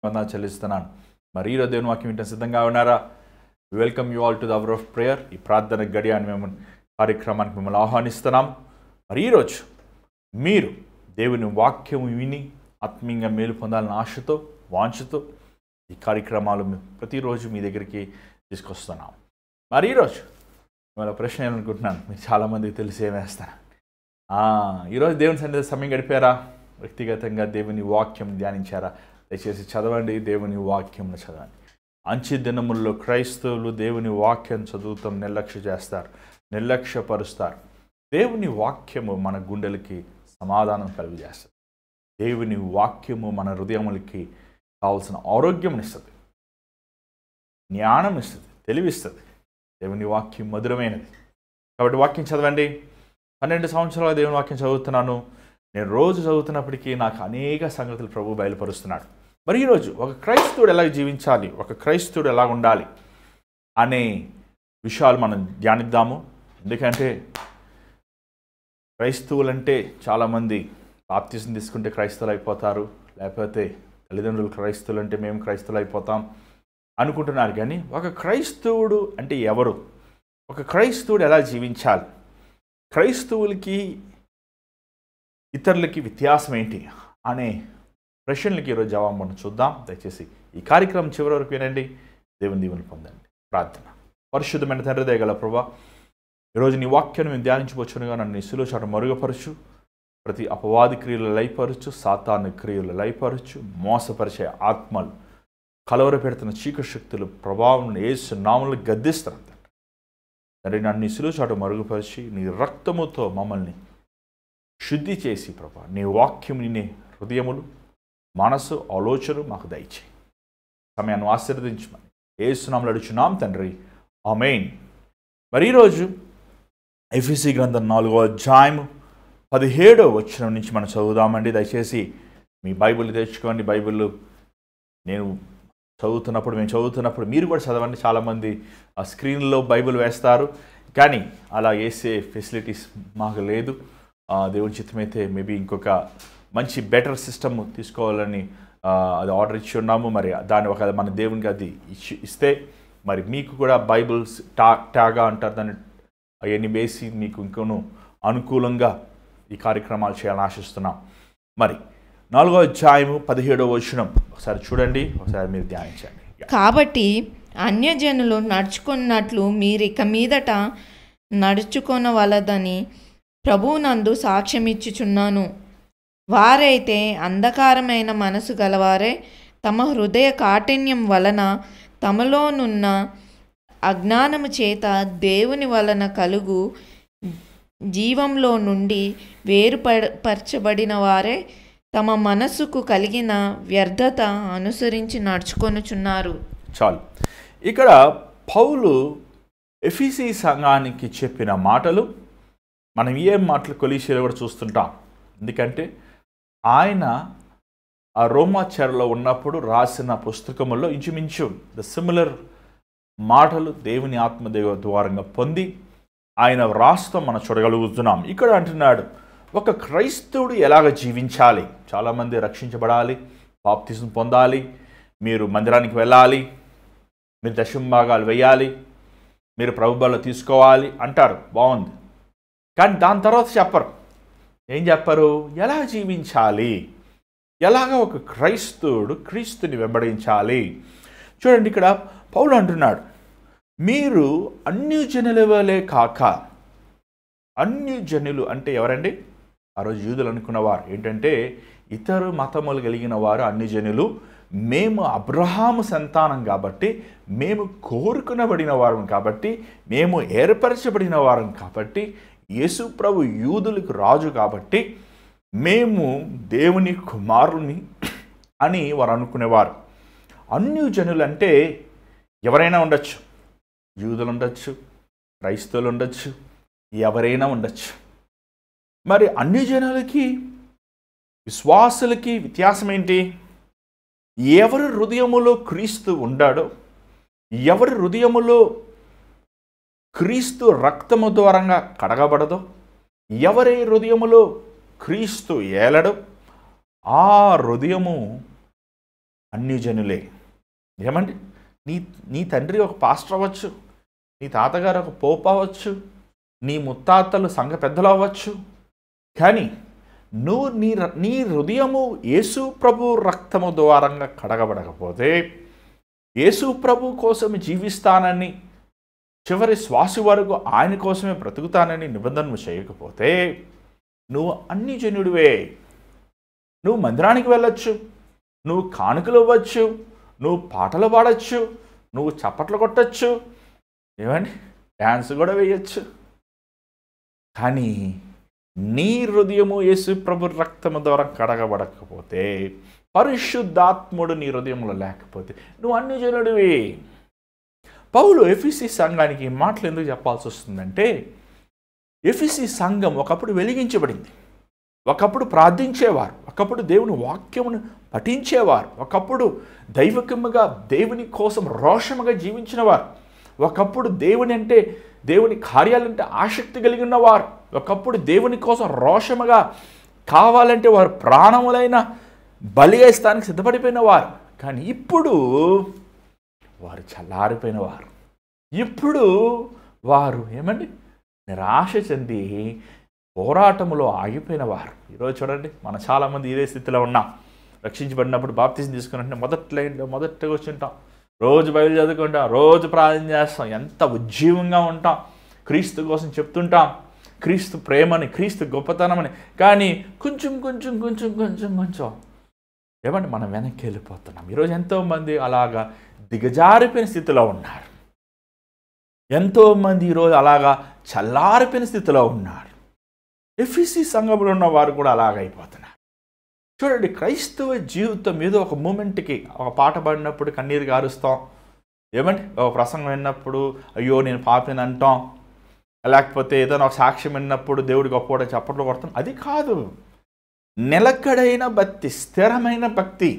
వందనాలు చెల్లిస్తున్నాను. మరి ఈరోజు దేవుని వాక్యం వింటే సిద్ధంగా ఉన్నారా? Welcome you all to the hour of prayer. ఈ ప్రార్థన గడియ అని మేము కార్యక్రమానికి మిమ్మల్ని ఆహ్వానిస్తున్నాం. మరి ఈరోజు మీరు దేవుని వాక్యం విని ఆత్మీయంగా మేలు పొందాలని ఆశతో, వాంఛతో ఈ కార్యక్రమాలు ప్రతిరోజు మీ దగ్గరికి తీసుకొస్తున్నాం. మరి ఈరోజు మిమ్మల్ని ప్రశ్న వేయాలనుకుంటున్నాను. మీరు చాలామందికి తెలిసి ఏమేస్తారా? ఈరోజు దేవుని సన్నిధి సమయం గడిపారా? వ్యక్తిగతంగా దేవుని వాక్యం ధ్యానించారా? దయచేసి చదవండి, దేవుని వాక్యం చదవండి. అంచె దినముల్లో క్రైస్తవులు దేవుని వాక్యం చదువుతాం నిర్లక్ష్య చేస్తారు, నిర్లక్ష్యపరుస్తారు. దేవుని వాక్యము మన గుండెలకి సమాధానం కలుగజేస్తుంది. దేవుని వాక్యము మన హృదయములకి కావాల్సిన ఆరోగ్యం ఇస్తుంది, జ్ఞానం ఇస్తుంది, తెలివిస్తుంది. దేవుని వాక్యం మధురమైనది కాబట్టి వాక్యం చదవండి. 12 సంవత్సరాల దేవుని వాక్యం చదువుతున్నాను. నేను రోజు చదువుతున్నప్పటికీ నాకు అనేక సంగతులు ప్రభు బయలుపరుస్తున్నాడు. మరి ఈరోజు ఒక క్రైస్తవుడు ఎలా జీవించాలి, ఒక క్రైస్తవుడు ఎలా ఉండాలి అనే విషయాలు మనం ధ్యానిద్దాము. ఎందుకంటే క్రైస్తవులంటే చాలామంది బాప్తిసం తీసుకుంటే క్రైస్తవులు అయిపోతారు, లేకపోతే తల్లిదండ్రులు క్రైస్తవులు అంటే మేము క్రైస్తవులు అయిపోతాం అనుకుంటున్నారు. కానీ ఒక క్రైస్తవుడు అంటే ఎవరు, ఒక క్రైస్తవుడు ఎలా జీవించాలి, క్రైస్తవులకి ఇతరులకి వ్యత్యాసం ఏంటి అనే ప్రశ్నలకి ఈరోజు జవాబు మనం చూద్దాం. దయచేసి ఈ కార్యక్రమం చివరి వరకు వినండి. దేవుని దీవెనలు పొందండి. ప్రార్థన. పరిశుద్ధమైన తండ్రి దయగల ప్రభువా, ఈరోజు నీ వాక్యాన్ని మేము ధ్యానించవచ్చునుగా నన్ను శిలువ చాటు మరుగుపరచు. ప్రతి అపవాది క్రియలు లయపరచు, సాతాను క్రియలు లయపరచు. మోసపరిచే ఆత్మలు, కలవర పెడుతున్న చీకటి శక్తులు ప్రభావం యేసు నామములో గద్దిస్తున్నాను తండ్రి. నన్ను శిలువ చాటు మరుగుపరిచి నీ రక్తముతో మమ్మల్ని శుద్ధి చేసి ప్రభా, నీ వాక్యం నీ హృదయములు, మనసు, ఆలోచన మాకు దయచేయి. సమయాన్ని ఆశీర్వదించమని యేసు నామములో అడుగుచున్నాం తండ్రి, ఆమేన్. మరి ఈరోజు ఎఫెసీ గ్రంథం 4వ అధ్యాయం 17వ వచనం నుంచి మనం చదువుదామండి. దయచేసి మీ బైబిల్ తెచ్చుకోండి. బైబిల్ మేము చదువుతున్నప్పుడు మీరు కూడా చదవండి. చాలామంది ఆ స్క్రీన్లో బైబిల్ వేస్తారు, కానీ అలా వేసే ఫెసిలిటీస్ మాకు లేదు. దేవుని చిత్తమైతే మేబీ ఇంకొక మంచి బెటర్ సిస్టమ్ తీసుకోవాలని అది ఆర్డర్ ఇచ్చి ఉన్నాము. మరి దాన్ని ఒక మన దేవునికి అది ఇస్తే మరి మీకు కూడా బైబిల్స్ ట్యాగా అంటారు దాన్ని, అవన్నీ వేసి మీకు ఇంకొను అనుకూలంగా ఈ కార్యక్రమాలు చేయాలని ఆశిస్తున్నాం. మరి 4వ అధ్యాయము 17వ వచనం ఒకసారి చూడండి, ఒకసారి మీరు ధ్యానించండి. కాబట్టి అన్యజనులు నడుచుకున్నట్లు మీరిక మీదట నడుచుకొనవలదని ప్రభువునందు సాక్ష్యమిచ్చుచున్నాను. వారైతే అంధకారమైన మనసు గలవారే, తమ హృదయ కాఠిన్యం వలన తమలోనున్న అజ్ఞానము చేత దేవుని వలన కలుగు జీవంలో నుండి వేరుపరచబడిన వారే తమ మనస్సుకు కలిగిన వ్యర్థత అనుసరించి నడుచుకొనుచున్నారు. చాలు. ఇక్కడ పౌలు ఎఫెసీ సంఘానికి చెప్పిన మాటలు మనం ఏం మాటలు కొలీసిలో కూడా చూస్తుంటాం. ఎందుకంటే ఆయన ఆ రోమా చెరలో ఉన్నప్పుడు రాసిన పుస్తకముల్లో ఇంచుమించు ద సిమిలర్ మాటలు దేవుని ఆత్మదేవ ద్వారంగా పొంది ఆయన రాష్ట్రం మనం చూడగలుగుతున్నాం. ఇక్కడ అంటున్నాడు ఒక క్రైస్తవుడు ఎలాగ జీవించాలి. చాలామంది రక్షించబడాలి, బాప్తిసం పొందాలి, మీరు మందిరానికి వెళ్ళాలి, మీరు దశంభాగాలు వేయాలి, మీరు ప్రభుబల్లో తీసుకోవాలి అంటారు. బాగుంది, కానీ దాని తర్వాత చెప్పరు. ఏం చెప్పరు? ఎలా జీవించాలి, ఎలాగ ఒక క్రైస్తవుడు క్రీస్తుని వెంబడించాలి. చూడండి, ఇక్కడ పౌలు అంటున్నాడు మీరు అన్యజనుల వలె కాక. అన్యజనులు అంటే ఎవరండి? ఆ రోజు యూదులు అనుకున్నవారు ఏంటంటే ఇతర మతములు కలిగిన వారు అన్యజనులు. మేము అబ్రహాము సంతానం కాబట్టి, మేము కోరుకునబడిన వారం కాబట్టి, మేము ఏర్పరచబడిన వారం కాబట్టి, యేసు ప్రభు యూదులకు రాజు కాబట్టి మేము దేవుని కుమారుని అని వారు అనుకునేవారు. అన్యజనులు అంటే ఎవరైనా ఉండొచ్చు, యూదులు ఉండొచ్చు, క్రైస్తవులు ఉండొచ్చు, ఎవరైనా ఉండొచ్చు. మరి అన్యజనులకి విశ్వాసులకి వ్యత్యాసం ఏంటి? ఎవరి హృదయములో క్రీస్తు ఉండాడో, ఎవరి హృదయములో క్రీస్తు రక్తము ద్వారంగా కడగబడదో, ఎవరి హృదయములో క్రీస్తు ఏలడో ఆ హృదయము అన్యజనులే. ఏమండి, నీ నీ తండ్రి ఒక పాస్టర్ అవ్వచ్చు, నీ తాతగారు ఒక పోప్ అవ్వచ్చు, నీ ముత్తాతలు సంఘ పెద్దలు అవ్వచ్చు, కానీ నువ్వు నీ హృదయము యేసు ప్రభు రక్తము ద్వారంగా కడగబడకపోతే, యేసు ప్రభు కోసం జీవిస్తానని, చివరి శ్వాస వరకు ఆయన కోసమే బ్రతుకుతానని నిబంధనలు చేయకపోతే నువ్వు అన్యజనుడివే. నువ్వు మందిరానికి వెళ్ళొచ్చు, నువ్వు కానుకలు ఇవ్వచ్చు, నువ్వు పాటలు పాడచ్చు, నువ్వు చప్పట్లు కొట్టచ్చు, ఏమండి డ్యాన్స్ కూడా వేయచ్చు, కానీ నీ హృదయము యేసు ప్రభు రక్తము ద్వారా కడగబడకపోతే, పరిశుద్ధాత్ముడు నీ హృదయంలో లేకపోతే నువ్వు అన్యజనుడివి. పౌలు ఎఫెసీ సంఘానికి ఈ మాటలు ఎందుకు చెప్పాల్సి వస్తుందంటే, ఎఫెసీ సంఘం ఒకప్పుడు వెలిగించబడింది, ఒకప్పుడు ప్రార్థించేవారు, ఒకప్పుడు దేవుని వాక్యమును పఠించేవారు, ఒకప్పుడు దైవికముగా దేవుని కోసం రోషముగా జీవించినవారు, ఒకప్పుడు దేవుని కార్యాలంటే ఆసక్తి కలిగి ఉన్నవారు, ఒకప్పుడు దేవుని కోసం రోషముగా కావాలంటే వారు ప్రాణములైన బలి వేస్తానికి సిద్ధపడిపోయిన వారు. కానీ ఇప్పుడు వారు చల్లారిపోయిన వారు, ఇప్పుడు వారు ఏమండి నిరాశ చెంది పోరాటంలో ఆగిపోయిన వారు. ఈరోజు చూడండి, మనం చాలామంది ఇదే స్థితిలో ఉన్నాం. రక్షించబడినప్పుడు బాప్తిజం తీసుకున్నట్టు మొదట్లో కూర్చుంటాం, రోజు బైబిల్ చదువుకుంటాం, రోజు ప్రార్థన చేస్తాం, ఎంత ఉజ్జీవంగా ఉంటాం, క్రీస్తు కోసం చెప్తుంటాం, క్రీస్తు ప్రేమని, క్రీస్తు గొప్పతనమని. కానీ కొంచెం ఏమంటే మనం వెనక్కి వెళ్ళిపోతున్నాం. ఈరోజు ఎంతోమంది అలాగా దిగజారిపోయిన స్థితిలో ఉన్నారు, ఎంతోమంది ఈరోజు అలాగా చల్లారిపోయిన స్థితిలో ఉన్నారు. ఎఫెసీ సంఘంలో ఉన్న వారు కూడా అలాగైపోతున్నారు. చూడండి, క్రైస్తవ జీవితం మీద ఒక మూమెంట్కి ఒక పాట పాడినప్పుడు కన్నీరు గారుస్తాం, ఏమండి ఒక ప్రసంగం విన్నప్పుడు అయ్యో నేను పాపిని అంటాం, లేకపోతే ఏదైనా ఒక సాక్ష్యం విన్నప్పుడు దేవుడి గొప్ప చప్పట్లు కొడతాం. అది కాదు, నిలకడైన భక్తి, స్థిరమైన భక్తి.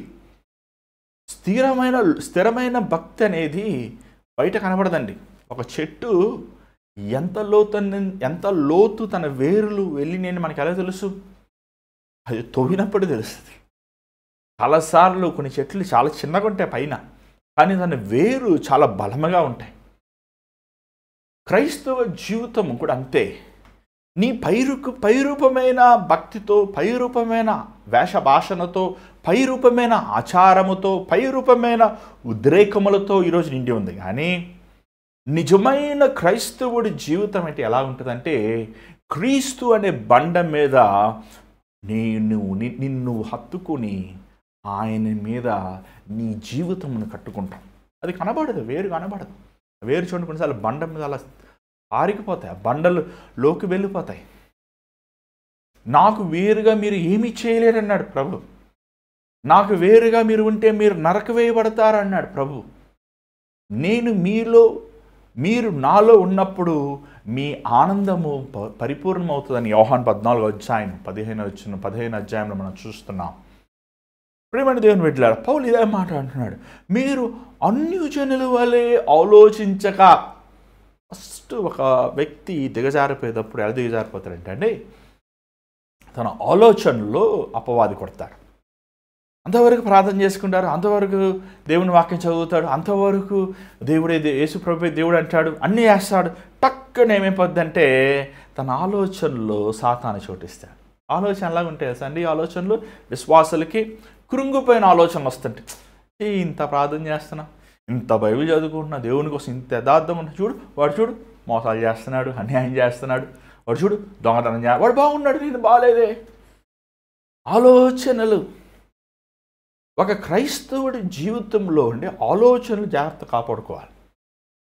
స్థిరమైన భక్తి అనేది బయట కనబడదండి. ఒక చెట్టు ఎంత లోతు తన వేరులు వెళ్ళినాయని మనకి ఎలా తెలుసు? అది తవ్వినప్పుడు తెలుస్తుంది. చాలాసార్లు కొన్ని చెట్లు చాలా చిన్నగా ఉంటాయి పైన, కానీ దాని వేరు చాలా బలముగా ఉంటాయి. క్రైస్తవ జీవితం కూడా అంతే. నీ పైరూపమైన భక్తితో, పైరూపమైన వేషభాషణతో, పైరూపమైన ఆచారముతో, పైరూపమైన ఉద్రేకములతో ఈరోజు నిండి ఉంది. కానీ నిజమైన క్రైస్తవుడి జీవితం అంటే ఎలా ఉంటుందంటే, క్రీస్తు అనే బండ మీద నిన్ను హత్తుకుని ఆయన మీద నీ జీవితమును కట్టుకుంటాం. అది కనబడదు, వేరు కనబడదు. వేరు చూడండి, కొన్నిసార్లు బండ మీద అలా ఆరికిపోతాయి, బండలు లోకి వెళ్ళిపోతాయి. నాకు వేరుగా మీరు ఏమీ చేయలేరన్నాడు ప్రభు. నాకు వేరుగా మీరు ఉంటే మీరు నరక వేయబడతారన్నాడు ప్రభు. నేను మీరు నాలో ఉన్నప్పుడు మీ ఆనందము పరిపూర్ణమవుతుందని యోహాను 14వ అధ్యాయం 15వ అధ్యాయంలో మనం చూస్తున్నాం. ప్రియమైన దేవుని బిడ్డలారా, పౌలు ఇదే మాట అంటున్నాడు, మీరు అన్యజనుల వలె ఆలోచించక. ఫస్ట్ ఒక వ్యక్తి దిగజారిపోయేటప్పుడు ఎలా దిగజారిపోతాడంటే అండి, తన ఆలోచనలో అపవాది కొడతాడు. అంతవరకు ప్రార్థన చేసుకుంటారు, అంతవరకు దేవుని వాక్యం చదువుతాడు, అంతవరకు యేసు ప్రభువే దేవుడు అంటాడు, అన్నీ చేస్తాడు. టక్కున ఏమైపోద్దంటే తన ఆలోచనలో సాతాను చోటిస్తాడు. ఆలోచన ఎలాగ ఉంటాయి తెలుసా అండి? ఆలోచనలు విశ్వాసులకి కృంగిపోయిన ఆలోచనలు వస్తుంటాయి. ఇంత ప్రార్థన చేస్తున్నా, ఇంత బైబిల్ చదువుకుంటున్నా, దేవుని కోసం ఇంత యథార్థం ఉన్నా, వాడు మోసాలు చేస్తున్నాడు, అన్యాయం చేస్తున్నాడు, వాడు దొంగతనం వాడు బాగున్నాడు, నేను బాగాలేదే. ఆలోచనలు. ఒక క్రైస్తవుడి జీవితంలో ఉండే ఆలోచనలు జాగ్రత్త కాపాడుకోవాలి.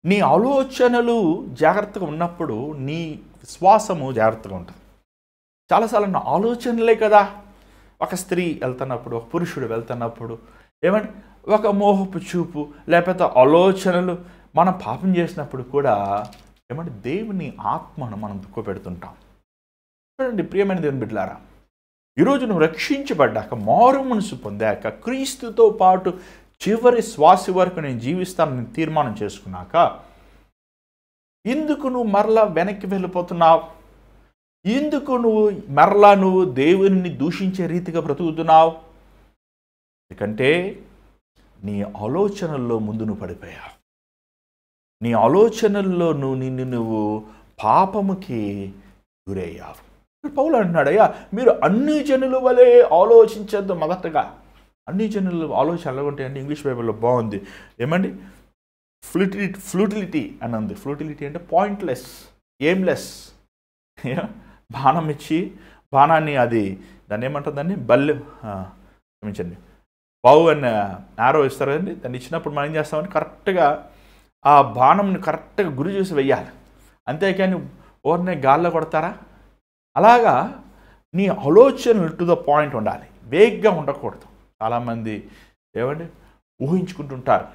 నీ ఆలోచనలు జాగ్రత్తగా ఉన్నప్పుడు నీ విశ్వాసము జాగ్రత్తగా ఉంటుంది. చాలాసార్లు నా ఆలోచనలే కదా, ఒక స్త్రీ వెళ్తున్నప్పుడు, ఒక పురుషుడు వెళ్తున్నప్పుడు, ఏమంటే ఒక మోహపు చూపు లేకపోతే ఆలోచనలు, మనం పాపం చేసినప్పుడు కూడా ఏమంటే దేవుని ఆత్మను మనం దుఃఖపెడుతుంటాం. చూడండి ప్రియమైన దేవుని బిడ్డలారా, ఈరోజు నువ్వు రక్షించబడ్డాక, మారు మనసు పొందాక, క్రీస్తుతో పాటు చివరి శ్వాస వరకు నేను జీవిస్తానని తీర్మానం చేసుకున్నాక, ఎందుకు నువ్వు మరలా వెనక్కి వెళ్ళిపోతున్నావు? ఎందుకు నువ్వు దేవుని దూషించే రీతిగా బ్రతుకుతున్నావు? ఎందుకంటే నీ ఆలోచనల్లో ముందు నువ్వు పడిపోయావు. నీ ఆలోచనల్లో నువ్వు పాపముకి గురయ్యావు. పౌలు అంటున్నాడు, అయ్యా మీరు అన్ని జనుల వలె ఆలోచించద్దు. మొదటగా అన్ని జనులు ఆలోచన ఎలా ఉంటాయంటే ఇంగ్లీష్ బైబిల్లో బాగుంది, ఏమండి ఫ్లూటిలిటీ అని ఉంది. ఫ్లూటిలిటీ అంటే పాయింట్లెస్, ఎయిమ్లెస్. బాణం ఇచ్చి బాణాన్ని దాన్ని ఏమంటుందండి క్షమించండి బావు అన్న యారో ఇస్తారు కదండి, దాన్ని ఇచ్చినప్పుడు మనం ఏం చేస్తామని కరెక్ట్గా ఆ బాణంని కరెక్ట్గా గురి చూసి వెయ్యాలి, అంతేకాని ఓర్నే గాల్లో కొడతారా? అలాగా నీ ఆలోచనలు టు ద పాయింట్ ఉండాలి, వేగ్గా ఉండకూడదు. చాలామంది ఏమండి ఊహించుకుంటుంటారు,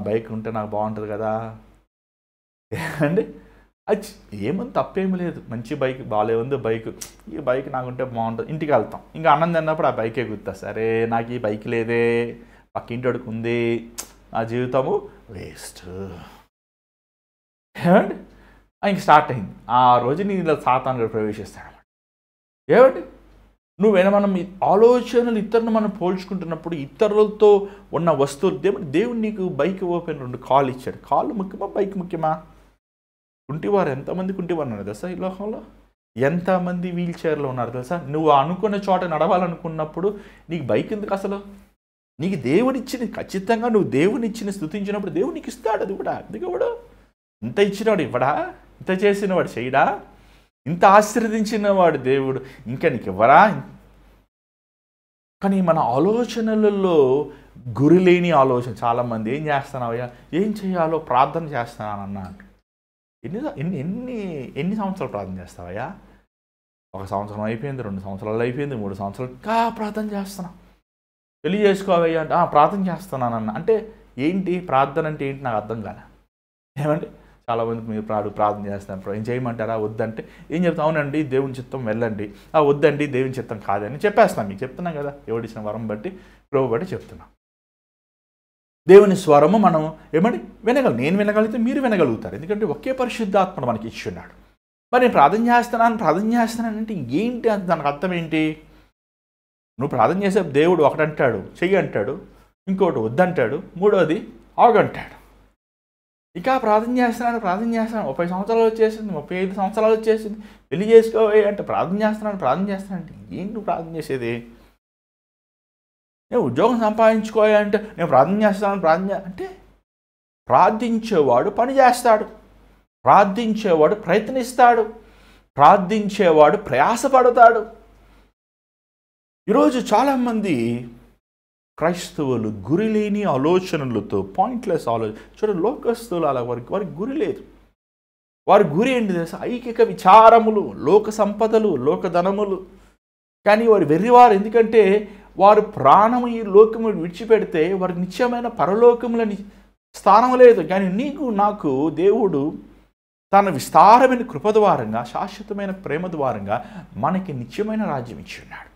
బైక్ ఉంటే నాకు బాగుంటుంది కదా అండి. అది ఏమని తప్పేమీ లేదు, మంచి బైక్ బాగాలే ఉంది బైక్, ఈ బైక్ నాకుంటే బాగుంటుంది. ఇంటికి వెళ్తాం, ఇంకా అన్నం తిన్నప్పుడు ఆ బైకే గుర్తా, సరే నాకు ఈ బైక్ లేదే, పక్కింటోడికి ఉంది, నా జీవితము వేస్ట్ ఏమండి. ఇంక స్టార్ట్ అయింది ఆ రోజు నీలో సాతానుడు ప్రవేశిస్తాడు అన్నమాట. ఏమండి మనం ఆలోచనలు ఇతరులను మనం పోల్చుకుంటున్నప్పుడు ఇతరులతో ఉన్న వస్తువులు, దేవుడు నీకు బైక్ ఓపెన్ 2 కాళ్ళు ఇచ్చాడు. కాళ్ళు ముఖ్యమా బైక్ ముఖ్యమా? కుంటివారు ఎంతమంది కుంటివారు ఉన్నారు తెలుసా ఈ లోకంలో? ఎంతమంది వీల్ చైర్లో ఉన్నారు తెలుసా? నువ్వు అనుకున్న చోట నడవాలనుకున్నప్పుడు నీకు బైక్ ఎందుకు అసలు? నీకు దేవుడిచ్చింది, ఖచ్చితంగా నువ్వు దేవునిచ్చిన స్తుతించినప్పుడు దేవుడు నీకు ఇస్తాడు. అది కూడా ఎందుకు ఇవ్వడు? ఇంత ఇచ్చినవాడు ఇవ్వడా? ఇంత చేసినవాడు చేయడా? ఇంత ఆశీర్వదించిన వాడు దేవుడు ఇంకా నీకు ఇవ్వరా? కానీ మన ఆలోచనలలో గురిలేని ఆలోచన. చాలామంది ఏం చేస్తున్నావయ్యా, ఏం చేయాలో ప్రార్థన చేస్తున్నానన్నాడు. ఎన్ని సంవత్సరాలు ప్రార్థన చేస్తావయ్యా? 1 సంవత్సరం అయిపోయింది, 2 సంవత్సరాలు అయిపోయింది, 3 సంవత్సరాలు ఇంకా ప్రార్థన చేస్తున్నా. పెళ్లి చేసుకోవయ్యా అంటే ప్రార్థన చేస్తున్నానన్న అంటే ఏంటి? ప్రార్థన అంటే ఏంటి నాకు అర్థం కాలే. ఏమంటే చాలామందికి మీరు ప్రార్థన చేస్తున్నారు, ఏం చేయమంటారా? వద్దంటే ఏం చెప్తాం? అవునండి దేవుని చిత్తం వెళ్ళండి, వద్దండి దేవుని చిత్తం కాదని చెప్పేస్తాను. మీకు చెప్తున్నాం కదా, ఎవడిచ్చిన వరం బట్టి ప్రభు బట్టి చెప్తున్నాం. దేవుని స్వరము మనం ఏమండి నేను వినగలిగితే మీరు వినగలుగుతారు, ఎందుకంటే ఒకే పరిశుద్ధాత్మ మనకి ఇచ్చి ఉన్నాడు. మరి నేను ప్రార్థన చేస్తున్నానంటే ఏంటి? దానికి అర్థం ఏంటి? నువ్వు ప్రార్థన చేసే దేవుడు ఒకటంటాడు చెయ్యి అంటాడు, ఇంకోటి వద్దంటాడు, మూడోది ఆగంటాడు. ఇక ప్రార్థన చేస్తున్నాను 30 సంవత్సరాలు వచ్చేసింది, 35 సంవత్సరాలు వచ్చేసింది, పెళ్లి చేసుకోవే అంటే ప్రార్థన చేస్తున్నాను అంటే ఏంటి నువ్వు ప్రార్థన చేసేది? నేను ఉద్యోగం సంపాదించుకోవాలి అంటే నేను ప్రార్థన చేస్తాను అంటే ప్రార్థించేవాడు పని చేస్తాడు, ప్రార్థించేవాడు ప్రయత్నిస్తాడు, ప్రార్థించేవాడు ప్రయాసపడతాడు. ఈరోజు చాలామంది క్రైస్తవులు గురిలేని ఆలోచనలతో, పాయింట్లెస్ ఆలోచన. చూడండి లోకస్తులు అలా వారికి గురి లేదు. వారి గురి ఏంటి తెలుసా? ఐకిక విచారములు, లోక సంపదలు, లోకధనములు. కానీ వారు వెర్రివారు, ఎందుకంటే వారు ప్రాణము ఈ లోకము విడిచిపెడితే వారికి నిత్యమైన పరలోకములని స్థానం లేదు. కానీ నీకు నాకు దేవుడు తన విస్తారమైన కృప ద్వారంగా, శాశ్వతమైన ప్రేమ ద్వారంగా మనకి నిత్యమైన రాజ్యం ఇచ్చి ఉన్నాడు.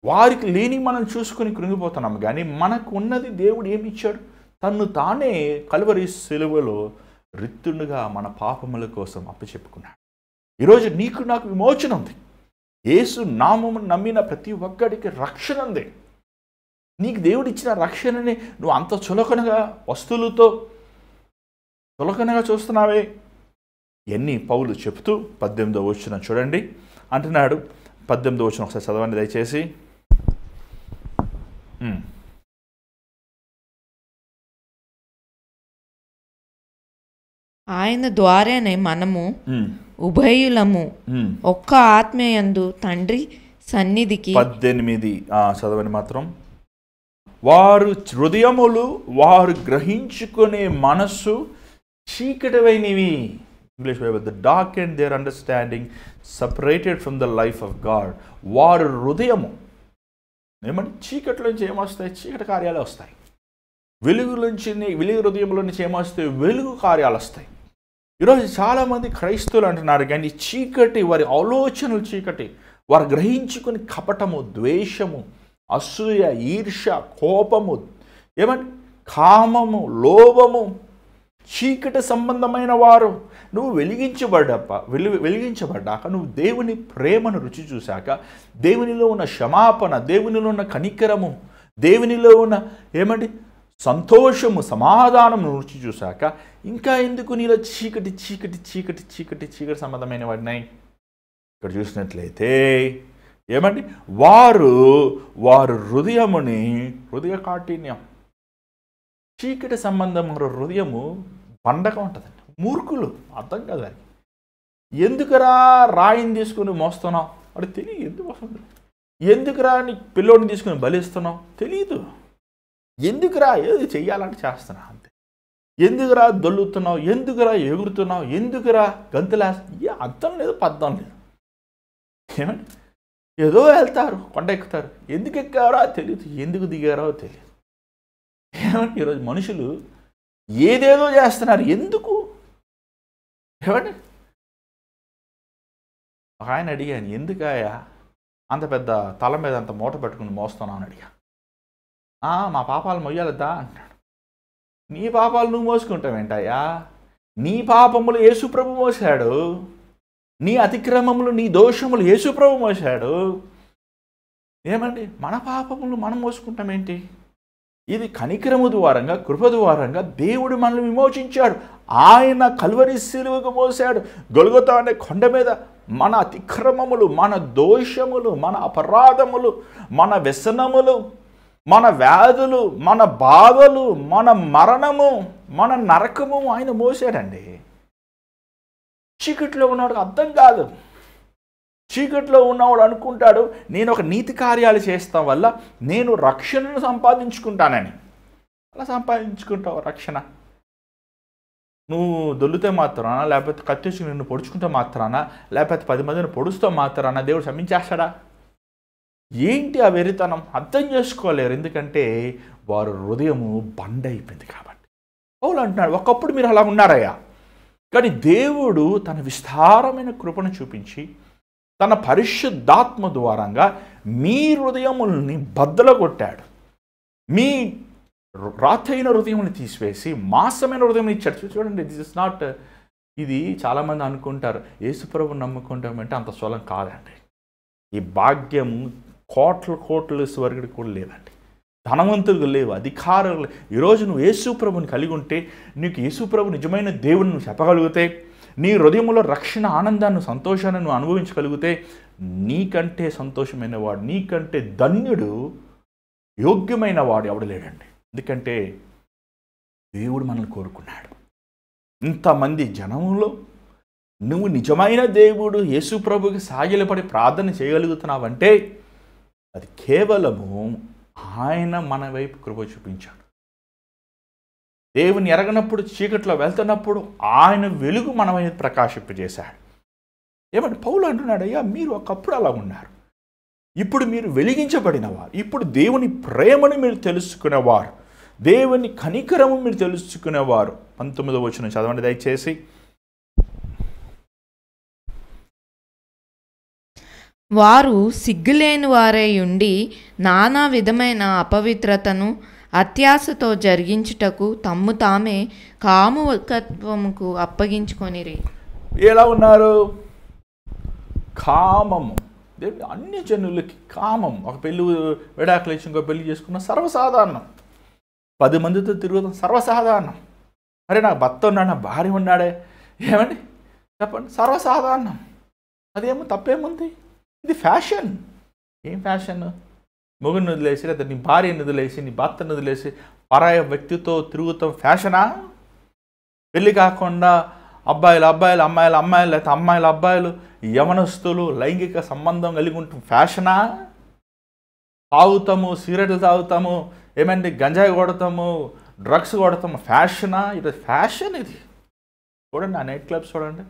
వారికి లేని మనం చూసుకొని కృంగిపోతున్నాము, కానీ మనకు ఉన్నది దేవుడు ఏమి ఇచ్చాడు? తన్ను తానే కలువరి సిలువలో రిత్తుండుగా మన పాపముల కోసం అప్పచెప్పుకున్నాడు. ఈరోజు నీకు నాకు విమోచన ఉంది. యేసు నామమును నమ్మిన ప్రతి ఒక్కడికి రక్షణ ఉంది. నీకు దేవుడు ఇచ్చిన రక్షణని నువ్వు అంత చులకనగా వస్తువులతో చులకనగా చూస్తున్నావే. ఎన్ని పౌలు చెప్తూ 18వ వచనం చూడండి అంటున్నాడు. 18వ వచనం ఒకసారి చదవండి దయచేసి. ఆయన ద్వారానే మనము ఉభయులము ఒక్క ఆత్మయందు తండ్రి సన్నిధికి. 18 చదవని మాత్రం. వారు హృదయములు వారు గ్రహించుకునే మనస్సు చీకటివైనవి. English Bible, the dark and their understanding separated from the life of God. వారు హృదయము ఏమంటే చీకటిలోంచి ఏమొస్తాయి? చీకటి కార్యాలు వస్తాయి. వెలుగు హృదయంలో నుంచి ఏమొస్తాయి? వెలుగు కార్యాలు వస్తాయి. ఈరోజు చాలామంది క్రైస్తవులు అంటున్నారు, కానీ చీకటి, వారి ఆలోచనలు చీకటి. వారు గ్రహించుకుని కపటము, ద్వేషము, అసూయ, ఈర్ష, కోపము, ఏమంటే కామము, లోభము, చీకటి సంబంధమైన వారు. నువ్వు వెలిగించబడ్డాక నువ్వు దేవుని ప్రేమను రుచి చూశాక, దేవునిలో ఉన్న క్షమాపణ, దేవునిలో ఉన్న కనికరము, దేవునిలో ఉన్న ఏమండి సంతోషము సమాధానము రుచి చూశాక ఇంకా ఎందుకు నీలో చీకటి చీకటి చీకటి చీకటి చీకటి సంబంధమైన వాడినాయి? ఇక్కడ చూసినట్లయితే ఏమండి వారు హృదయ కాఠిన్యం, చీకటి సంబంధం హృదయము బండగా ఉంటుందండి. మూర్ఖులు, అర్థం కాదు అది. ఎందుకురా రాయిని తీసుకుని మోస్తున్నావు అది తెలియదు. ఎందుకు వస్తుంది? ఎందుకురా నీ పిల్లోడిని తీసుకుని బలిస్తున్నావు తెలియదు. ఎందుకురా ఏది చెయ్యాలంటే చేస్తున్నావు అంతే. ఎందుకురా దొల్లుతున్నావు, ఎందుకురా ఎగురుతున్నావు, ఎందుకురా గంతులేస్తా, అర్థం లేదు పద్ధం లేదు. ఏమండి ఏదో వెళ్తారు, కొండ ఎక్కుతారు, ఎందుకు ఎక్కారో తెలియదు, ఎందుకు దిగారో తెలియదు. ఏమంటే ఈరోజు మనుషులు ఏదేదో చేస్తున్నారు, ఎందుకు? ఏమండి ఒక ఆయన అడిగాను, ఎందుకయ్యా అంత పెద్ద తల మీద అంత మూట పెట్టుకుని మోస్తున్నావు అని అడిగా. మా పాపాలు మొయ్యాలద్దా అంటాడు. నీ పాపాలు నువ్వు మోసుకుంటావేంటయ్యా? నీ పాపములు యేసుప్రభు మోసాడు, నీ అతిక్రమములు నీ దోషములు యేసుప్రభు మోసాడు. ఏమండి మన పాపములు మనం మోసుకుంటామేంటి? ఇది కనికరము ద్వారంగా, కృప ద్వారంగా దేవుడు మనల్ని విమోచించాడు. ఆయన కల్వరి శిలువకు మోసాడు. గొల్గొతా అనే కొండ మీద మన అతిక్రమములు, మన దోషములు, మన అపరాధములు, మన వ్యసనములు, మన వ్యాధులు, మన బాధలు, మన మరణము, మన నరకము ఆయన మోసాడండి. చీకట్లో ఉన్నవాడికి అర్థం కాదు. చీకట్లో ఉన్నవాడు అనుకుంటాడు నేను ఒక నీతి కార్యాలు చేస్తాం వల్ల నేను రక్షణను సంపాదించుకుంటానని. అలా సంపాదించుకుంటావు రక్షణ? నువ్వు దొల్లితే మాత్రానా, లేకపోతే కత్తెచ్చి నిన్ను పొడుచుకుంటే మాత్రానా, లేకపోతే 10 మందిని పొడుస్తూ మాత్రానా దేవుడు క్షమించేస్తాడా? ఏంటి ఆ వెరితనం? అర్థం చేసుకోలేరు. ఎందుకంటే వారు హృదయము బండ అయిపోయింది కాబట్టి. పౌలు అంటున్నాడు ఒకప్పుడు మీరు అలా ఉన్నారయ్యా, కానీ దేవుడు తన విస్తారమైన కృపను చూపించి తన పరిశుద్ధాత్మ ద్వారంగా మీ హృదయముల్ని బద్దలగొట్టాడు. మీ రాతైన హృదయముని తీసివేసి మాసమైన హృదయం ఇచ్చాడు. చూడండి, దిస్ ఇస్ నాట్, ఇది చాలామంది అనుకుంటారు యేసుప్రభుని నమ్ముకుంటామంటే అంత సులభం కాదండి. ఈ భాగ్యం కోట్ల స్వర్గుడికి కూడా లేదండి, ధనవంతులకు లేవు, అధికారులు. ఈరోజు నువ్వు యేసుప్రభుని కలిగి ఉంటే, నీకు యేసుప్రభు నిజమైన దేవుని నువ్వు చెప్పగలిగితే, నీ హృదయంలో రక్షణ ఆనందాన్ని సంతోషాన్ని నువ్వు అనుభవించగలిగితే, నీకంటే సంతోషమైన వాడు, నీకంటే ధన్యుడు, యోగ్యమైన వాడు ఎవడు లేడండి. ఎందుకంటే దేవుడు మనల్ని కోరుకున్నాడు. ఇంతమంది జనంలో నువ్వు నిజమైన దేవుడు యేసుప్రభుకి సాగిలపడి ప్రార్థన చేయగలుగుతున్నావంటే అది కేవలము ఆయన మన వైపు కృప చూపించాడు. దేవుని ఎరగనప్పుడు, చీకట్లో వెళ్తున్నప్పుడు ఆయన వెలుగు మన వైపు ప్రకాశింపజేశాడు. ఏమంటే పౌలు అంటున్నాడు, అయ్యా మీరు ఒకప్పుడు అలా ఉన్నారు, ఇప్పుడు మీరు వెలిగించబడినవారు, ఇప్పుడు దేవుని ప్రేమను మీరు తెలుసుకునేవారు, దేవుని కనికరము మీరు తెలుసుకునేవారు. 19వ వచనం చదవండి దయచేసి. వారు సిగ్గులేని వారై ఉండి నానా విధమైన అపవిత్రతను అత్యాశతో జరిగించుటకు తమ్ము తామే కాముకత్వముకు అప్పగించుకొనిరి. ఎలా ఉన్నారు? కామము. అన్ని జనులకి కామం. ఒక పెళ్ళి విడాకులు ఇచ్చి ఇంకో పెళ్లి చేసుకున్న సర్వసాధారణం. 10 మందితో తిరుగుతాం సర్వసాధారణం. అరే నాకు భర్త ఉన్నాడు, నా భార్య ఉన్నాడే, ఏమండి చెప్పండి, సర్వసాధారణం. అదేమో తప్పేముంది? ఇది ఫ్యాషన్. ఏం ఫ్యాషన్? మొగుడిని వదిలేసి, లేదా నీ భార్యని వదిలేసి, నీ భర్తను వదిలేసి పరాయ వ్యక్తితో తిరుగుతాం ఫ్యాషనా? పెళ్ళి కాకుండా అబ్బాయిలు అమ్మాయిలు లేకపోతే అమ్మాయిలు అబ్బాయిలు యవనస్తులు లైంగిక సంబంధం కలిగి ఉంటాం ఫ్యాషనా? తాగుతాము, సిగరెట్లు తాగుతాము, ఏమండి గంజాయి కొడతాము, డ్రగ్స్ కొడతాము, ఫ్యాషనా? ఇది ఫ్యాషన్. ఇది చూడండి, ఆ నైట్ క్లబ్స్ చూడండి,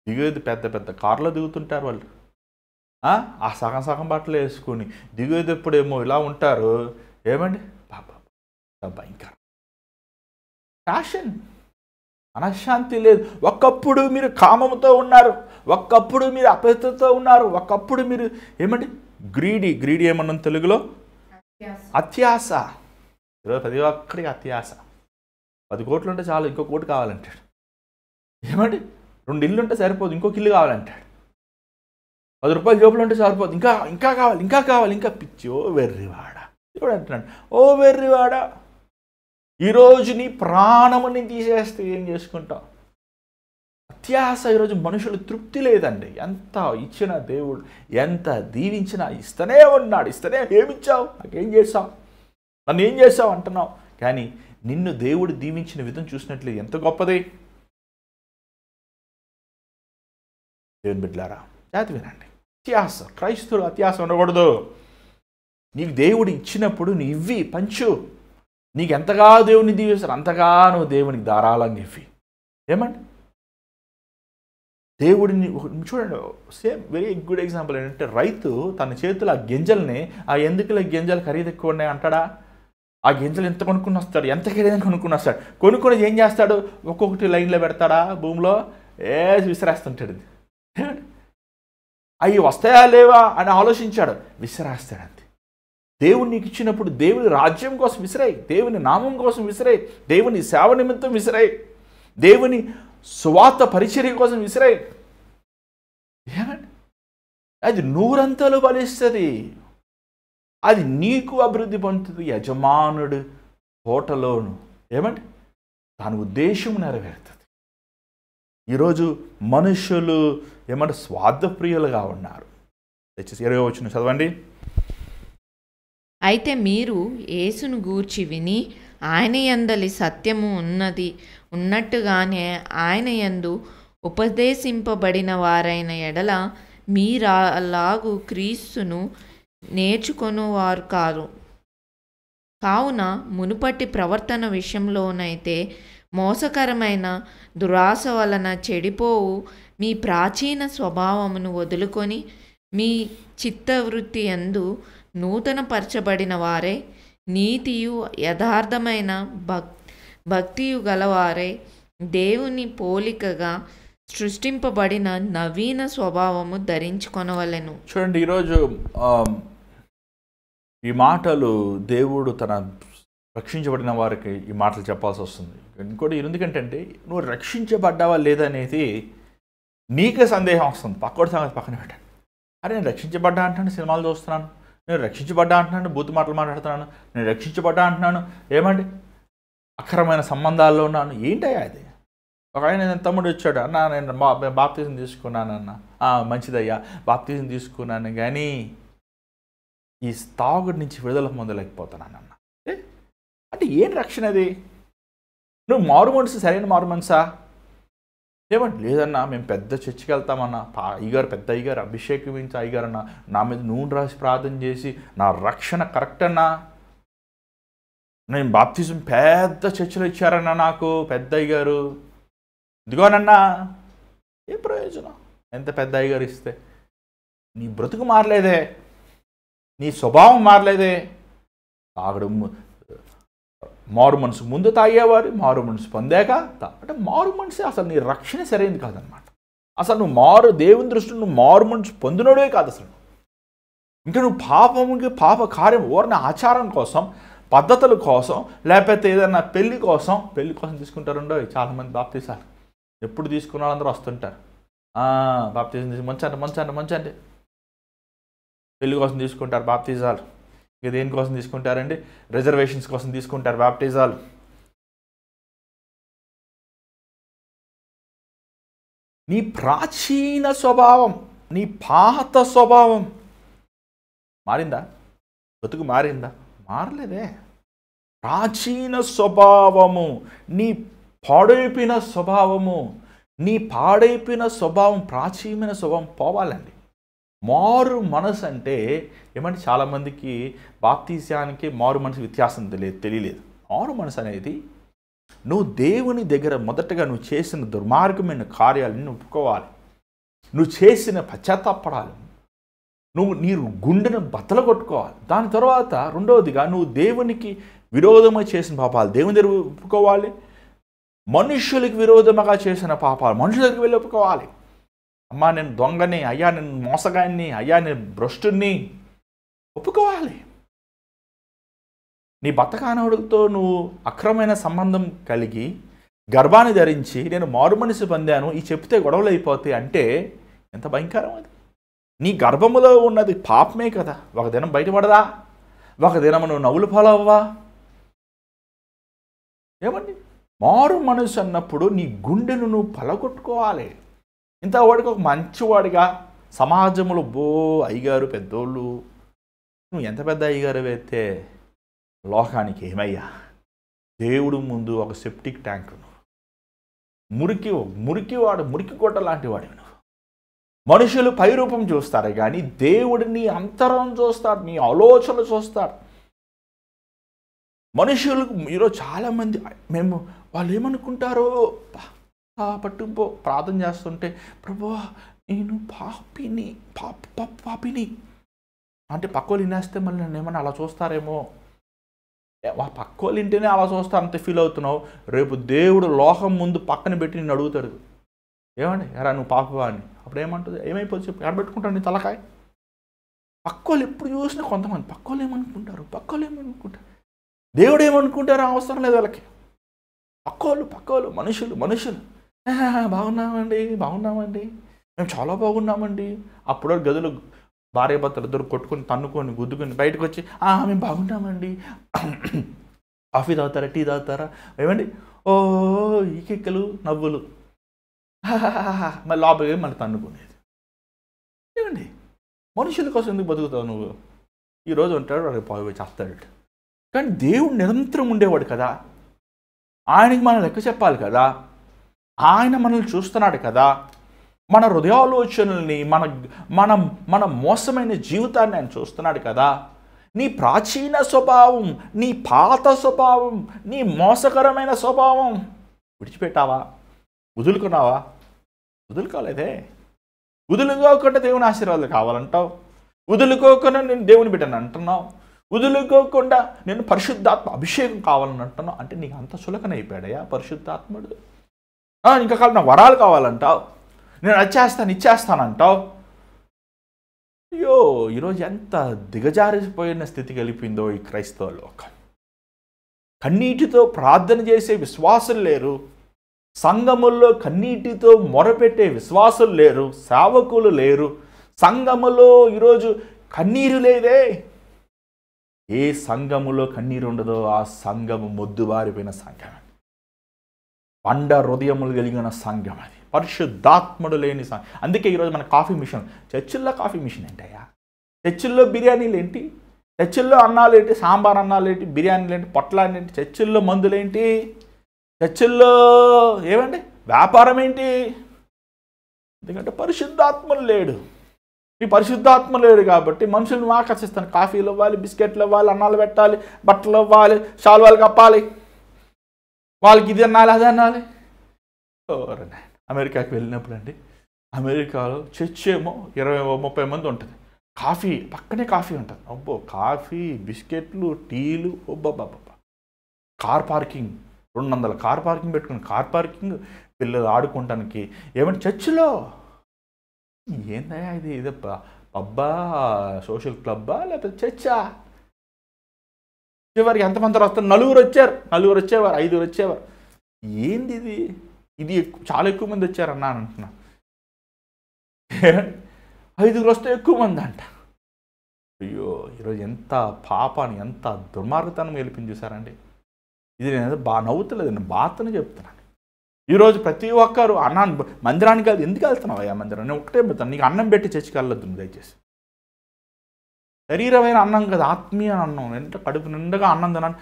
దిగేది పెద్ద పెద్ద కార్లో దిగుతుంటారు వాళ్ళు. ఆ సగం బట్టలు వేసుకొని దిగేటప్పుడేమో ఇలా ఉంటారు. ఏమండి బాబా భయంకరం ఫ్యాషన్. మనశ్శాంతి లేదు. ఒకప్పుడు మీరు కామముతో ఉన్నారు, ఒకప్పుడు మీరు అపవిత్రతో ఉన్నారు, ఒకప్పుడు మీరు ఏమండి గ్రీడీ ఏమన్నా తెలుగులో అత్యాశ. ఈరోజు ప్రతి ఒక్కడికి అత్యాశ. 10 కోట్లు ఉంటే చాలు, ఇంకో కోటి కావాలంటాడు. ఏమండి 2 ఇల్లు ఉంటే సరిపోదు, ఇంకొక ఇల్లు కావాలంటాడు. 10 రూపాయలు జోబులు ఉంటే సరిపోదు, ఇంకా కావాలి, ఇంకా పిచ్చో వెర్రివాడ. దేవుడు అంటున్నాడు, ఓ వెర్రివాడా, ఈరోజు నీ ప్రాణముని తీసేస్తే ఏం చేసుకుంటావు? అత్యాశ ఈరోజు మనుషులు తృప్తి లేదండి. ఎంత ఇచ్చిన దేవుడు, ఎంత దీవించినా ఇస్తూనే ఉన్నాడు. ఇస్తూనే ఏమిచ్చావు, నాకేం చేసావు, నన్ను ఏం చేసావు అంటున్నావు. కానీ నిన్ను దేవుడు దీవించిన విధం చూసినట్లు ఎంత గొప్పది. దేవుని బిడ్డలారా, జాతి వినండి. అత్యాశ, క్రైస్తవులు అత్యాశ ఉండకూడదు. నీకు దేవుడు ఇచ్చినప్పుడు నువ్వు ఇవ్వి, పంచు. నీకు ఎంతగా దేవుని దీవిస్తారు అంతగా నువ్వు దేవునికి ధారాళంగా ఇవ్వి. ఏమండి, దేవుడిని చూడండి, సేమ్ వెరీ గుడ్ ఎగ్జాంపుల్ ఏంటంటే, రైతు తన చేతులు ఆ గింజల్ని, ఆ ఎందుకుల గింజలు ఖరీదు ఎక్కువ ఉన్నాయి అంటాడా? ఆ గింజలు ఎంత కొనుక్కుని వస్తాడు, ఎంత ఖరీదని కొనుక్కుని వస్తాడు. కొనుక్కొని ఏం చేస్తాడు? ఒక్కొక్కటి లైన్లో పెడతాడా భూమిలో, విసిరేస్తుంటాడు. అవి వస్తాయా లేవా అని ఆలోచించాడు, విసిరేస్తాడు. దేవుడు నీకు ఇచ్చినప్పుడు దేవుని రాజ్యం కోసం విసిరాయి, దేవుని నామం కోసం విసిరాయి, దేవుని సేవ నిమిత్తం విసిరాయి, దేవుని సువార్త పరిచర్య కోసం విసిరాయి. ఏమండి, అది నూరంతలు ఫలిస్తుంది. అది నీకు అభివృద్ధి పొందుతుంది. యజమానుడు తోటలోను ఏమండి దాని ఉద్దేశం నెరవేరుతుంది. ఈరోజు మనుషులు ఏమంటే స్వార్థప్రియులుగా ఉన్నారు. దయచేసి 20వ వచనం చదవండి. అయితే మీరు యేసును గూర్చి విని ఆయన యందలి సత్యము ఉన్నట్టుగానే ఆయన యందు ఉపదేశింపబడిన వారైన ఎడల మీరలాగు క్రీస్తును నేర్చుకొనువారు కారు. కావున మునుపటి ప్రవర్తన విషయంలోనైతే మోసకరమైన దురాశ వలన చెడిపోవు మీ ప్రాచీన స్వభావమును వదులుకొని మీ చిత్తవృత్తి యందు నూతన పరచబడిన వారే నీతియు యథార్థమైన భక్తియు గలవారే దేవుని పోలికగా సృష్టింపబడిన నవీన స్వభావము ధరించుకొనవలెను. చూడండి, ఈరోజు ఈ మాటలు దేవుడు తన రక్షించబడిన వారికి ఈ మాటలు చెప్పాల్సి వస్తుంది. ఇంకోటి ఎందుకంటే నువ్వు రక్షించబడ్డావా లేదనేది నీకే సందేహం వస్తుంది. పక్కోడి సంగతి పక్కన పెట్టండి. అరే నేను రక్షించబడ్డా అంటున్నాను, సినిమాలు చూస్తున్నాను, నేను రక్షించబడ్డా అంటున్నాను, బూతు మాటలు మాట్లాడుతున్నాను, నేను రక్షించబడ్డా అంటున్నాను, ఏమండి అక్రమైన సంబంధాల్లో ఉన్నాను. ఏంటయ్యా అది? ఒక ఆయన నేను తమ్ముడు వచ్చాడు, అన్న నేను బాప్తిజం తీసుకున్నానన్న. మంచిదయ్యా, బాప్తిజం తీసుకున్నాను, కానీ ఈ తాగుడి నుంచి విడుదల పొందలేకపోతున్నానన్న. అంటే ఏం రక్షణ అది? నువ్వు మారు మనసు సరైన మారు మనసా? ఏమంటే లేదన్నా మేము పెద్ద చర్చికి వెళ్తామన్నా, అయ్యగారు పెద్ద అయ్యగారు అభిషేకించి అయ్యగారు అన్న నా మీద నూనె రాసి ప్రార్థన చేసి నా రక్షణ కరెక్ట్ అన్నా, నేను బాప్తిజం పెద్ద చర్చిలో ఇచ్చారన్నా నాకు పెద్ద అయ్యగారు, ఇదిగోనన్నా. ఏ ప్రయోజనం? ఎంత పెద్ద అయ్యగారు ఇస్తే నీ బ్రతుకు మారలేదే, నీ స్వభావం మారలేదే. తాగడం మారు మనసు ముందు తాగేవారు, మారు మనసు పొందాక అంటే మారు మనసే అసలు నీ రక్షణ సరైనది కాదనమాట. అసలు నువ్వు దేవుని దృష్టిలో నువ్వు మారు మనసు పొందినోడే కాదు అసలు. ఇంకా నువ్వు పాప కార్యం ఓరిన ఆచారం కోసం, పద్ధతుల కోసం, లేకపోతే ఏదైనా పెళ్లి కోసం తీసుకుంటారుండో చాలామంది బాప్తీసాలు. ఎప్పుడు తీసుకున్న వాళ్ళందరూ వస్తుంటారు, బాప్తీసం మంచండి పెళ్లి కోసం తీసుకుంటారు బాప్తీసాలు. ఇక దేనికోసం తీసుకుంటారండి? రిజర్వేషన్స్ కోసం తీసుకుంటారు బాప్టిజాలు. నీ ప్రాచీన స్వభావం, నీ పాత స్వభావం మారిందా? బతుకు మారిందా? మారలేదే. ప్రాచీన స్వభావము, నీ పాడైపోయిన స్వభావం, ప్రాచీనమైన స్వభావం పోవాలండి. మారు మనసు అంటే ఏమంటే చాలామందికి బాప్తీసానికి మారు మనసు వ్యత్యాసం తెలియలేదు. మారు మనసు అనేది నువ్వు దేవుని దగ్గర మొదటగా నువ్వు చేసిన దుర్మార్గమైన కార్యాలను ఒప్పుకోవాలి, నువ్వు చేసిన పశ్చాత్తాపడాలి, నీ గుండెను బద్దలు కొట్టుకోవాలి. దాని తర్వాత రెండవదిగా నువ్వు దేవునికి విరోధమై చేసిన పాపాలు దేవుని దగ్గర ఒప్పుకోవాలి, మనుషులకు విరోధముగా చేసిన పాపాలు మనుషుల దగ్గరికి వెళ్ళి ఒప్పుకోవాలి. అమ్మా నేను దొంగని, అయ్యా నేను మోసగాన్ని, అయ్యా నేను భ్రష్టుని ఒప్పుకోవాలి. నీ బతకానవుడితో నువ్వు అక్రమైన సంబంధం కలిగి గర్భాన్ని ధరించి నేను మారు మనసు పొందాను ఈ చెప్తే గొడవలు అయిపోతాయి అంటే ఎంత భయంకరం అది. నీ గర్భములో ఉన్నది పాపమే కదా, ఒక దినం బయటపడదా? ఒక దినము నువ్వు నవ్వులు పాలవ్వా? ఏమండి, మారు మనసు అన్నప్పుడు నీ గుండెను నువ్వు పలగొట్టుకోవాలి. ఇంతవాడికి ఒక మంచివాడిగా సమాజంలో అయ్యగారు పెద్దోళ్ళు, నువ్వు ఎంత పెద్ద అయ్యగారు అయితే లోకానికి ఏమయ్యా? దేవుడు ముందు ఒక సెప్టిక్ ట్యాంక్, మురికి కొట్ట లాంటి వాడివి నువ్వు. మనుషులు పైరూపం చూస్తారు కానీ దేవుడిని అంతరం చూస్తాడు, నీ ఆలోచనలు చూస్తాడు. మనుషులకు ఈరోజు చాలామంది వాళ్ళు ఏమనుకుంటారో పట్టుపో ప్రార్థన చేస్తుంటే, ప్రభువా నేను పాపిని అంటే పక్కోళ్ళు వినేస్తే మళ్ళీ నన్ను ఏమన్నా అలా చూస్తారేమో, పక్కోళ్ళు ఇంటేనే అలా చూస్తా అంత ఫీల్ అవుతున్నావు. రేపు దేవుడు లోకం ముందు పక్కన పెట్టి నిన్ను అడుగుతాడు, ఏమండి ఎరా నువ్వు పాపవా అని. అప్పుడు ఏమంటుంది? ఏమైపోతుంది చెప్పి ఎడబెట్టుకుంటాను నీ తలకాయ. పక్కోళ్ళు ఎప్పుడు చూసినా కొంతమంది పక్కోళ్ళు ఏమనుకుంటారు, దేవుడు ఏమనుకుంటారో అవసరం లేదు వాళ్ళకి. పక్కోళ్ళు మనుషులు బాగున్నామండి, మేము చాలా బాగున్నామండి. అప్పుడు గదులు భార్య భర్తలు ఇద్దరు కొట్టుకొని తన్నుకొని గుద్దుకొని బయటకు వచ్చి మేము బాగున్నామండి, కాఫీ తాగుతారా, టీ తాగుతారా, ఏమండి ఓ ఈ కిక్కలు నవ్వులు, మళ్ళీ లోపలికి మళ్ళీ తన్నుకునేది. ఏమండి మనుషుల కోసం ఎందుకు బతుకుతావు నువ్వు? ఈరోజు ఉంటాడు వాడికి పోయి చేస్తాడు. కానీ దేవుడు నిరంతరం ఉండేవాడు కదా, ఆయనకి మనం లెక్క చెప్పాలి కదా, ఆయన మనల్ని చూస్తున్నాడు కదా, మన హృదయాలోచనల్ని మన మోసమైన జీవితాన్ని ఆయన చూస్తున్నాడు కదా. నీ ప్రాచీన స్వభావం, నీ పాత స్వభావం, నీ మోసకరమైన స్వభావం విడిచిపెట్టావా? వదులుకున్నావా? వదులుకోలేదే. వదులుకోకుండా దేవుని ఆశీర్వాదాలు కావాలంటావు, వదులుకోకుండా నేను దేవుని బిడ్డను అంటున్నావు, వదులుకోకుండా నేను పరిశుద్ధాత్మ అభిషేకం కావాలని అంటున్నావు. అంటే నీకు అంత చులకన అయిపోయాడయా పరిశుద్ధాత్ముడు? ఇంకా కాదు నాకు వరాలు కావాలంటావు, నేను ఇచ్చేస్తానంటావు. అయ్యో ఈరోజు ఎంత దిగజారిపోయిన స్థితికి వెళ్ళిపోయిందో ఈ క్రైస్తవ లోకం. కన్నీటితో ప్రార్థన చేసే విశ్వాసులు లేరు, సంఘముల్లో కన్నీటితో మొరపెట్టే విశ్వాసులు లేరు, సేవకులు లేరు. సంఘములో ఈరోజు కన్నీరు లేదే. ఏ సంఘములో కన్నీరు ఉండదో ఆ సంఘము మొద్దుబారిపోయిన సంఘం, పండ హృదయములు కలిగిన సంఘం, అది పరిశుద్ధాత్ముడు లేని సంఘం. అందుకే ఈరోజు మన కాఫీ మిషన్, చర్చిల్లో కాఫీ మిషన్ ఏంటయ్యా? చర్చిల్లో బిర్యానీలు ఏంటి? చర్చిల్లో అన్నాలు ఏంటి? సాంబార్ అన్నాలు ఏంటి? బిర్యానీలు ఏంటి? పొట్లాలు ఏంటి? చర్చిల్లో మందులేంటి? చర్చిల్లో ఏమండి వ్యాపారం ఏంటి? ఎందుకంటే పరిశుద్ధాత్ములు లేడు. ఈ పరిశుద్ధాత్మ లేడు కాబట్టి మనుషులను ఆకర్షిస్తాను. కాఫీలు ఇవ్వాలి, బిస్కెట్లు ఇవ్వాలి, అన్నాలు పెట్టాలి, బట్టలు ఇవ్వాలి, శాలువాలు కప్పాలి, వాళ్ళకి ఇది అనాలి అది అనాలి. అమెరికాకి వెళ్ళినప్పుడు అండి, అమెరికాలో చర్చ్ ఏమో 20-30 మంది ఉంటుంది, కాఫీ పక్కనే కాఫీ ఉంటుంది. అబ్బో కాఫీ, బిస్కెట్లు, టీలు, ఒబ్బబ్బబ్బ. కార్ పార్కింగ్ 200 కార్ పార్కింగ్ పెట్టుకుని, కార్ పార్కింగ్ పిల్లలు ఆడుకోవటానికి. ఏమంటే చర్చిలో ఏందయ్యా ఇది పబ్బా, సోషల్ క్లబ్బా లేకపోతే చర్చా? చివరికి ఎంతమంది వస్తారు? 4 వచ్చేవారు, 5 వచ్చేవారు. ఏంది ఇది చాలా ఎక్కువ మంది వచ్చారన్నా అని అంటున్నా. 5 వస్తే ఎక్కువ మంది అంట. అయ్యో ఈరోజు ఎంత పాపాన్ని, ఎంత దుర్మార్గతనం వెళ్ళిపోయింది చూసారండి. ఇది నేను నవ్వుతలేదు, నేను బాధని చెప్తున్నాను. ఈరోజు ప్రతి ఒక్కరు అన్నాన్ని మందిరానికి వెళ్తే ఎందుకు వెళ్తున్నావు అయ్యా మందిరం? నేను ఒకటే పెడతాను, నీకు అన్నం పెట్టి చర్చికి వెళ్ళొద్దు దయచేసి. శరీరమైన అన్నం కదా, ఆత్మీయ అన్నం. ఎంత కడుపు నిండగా అన్నం తినాలి,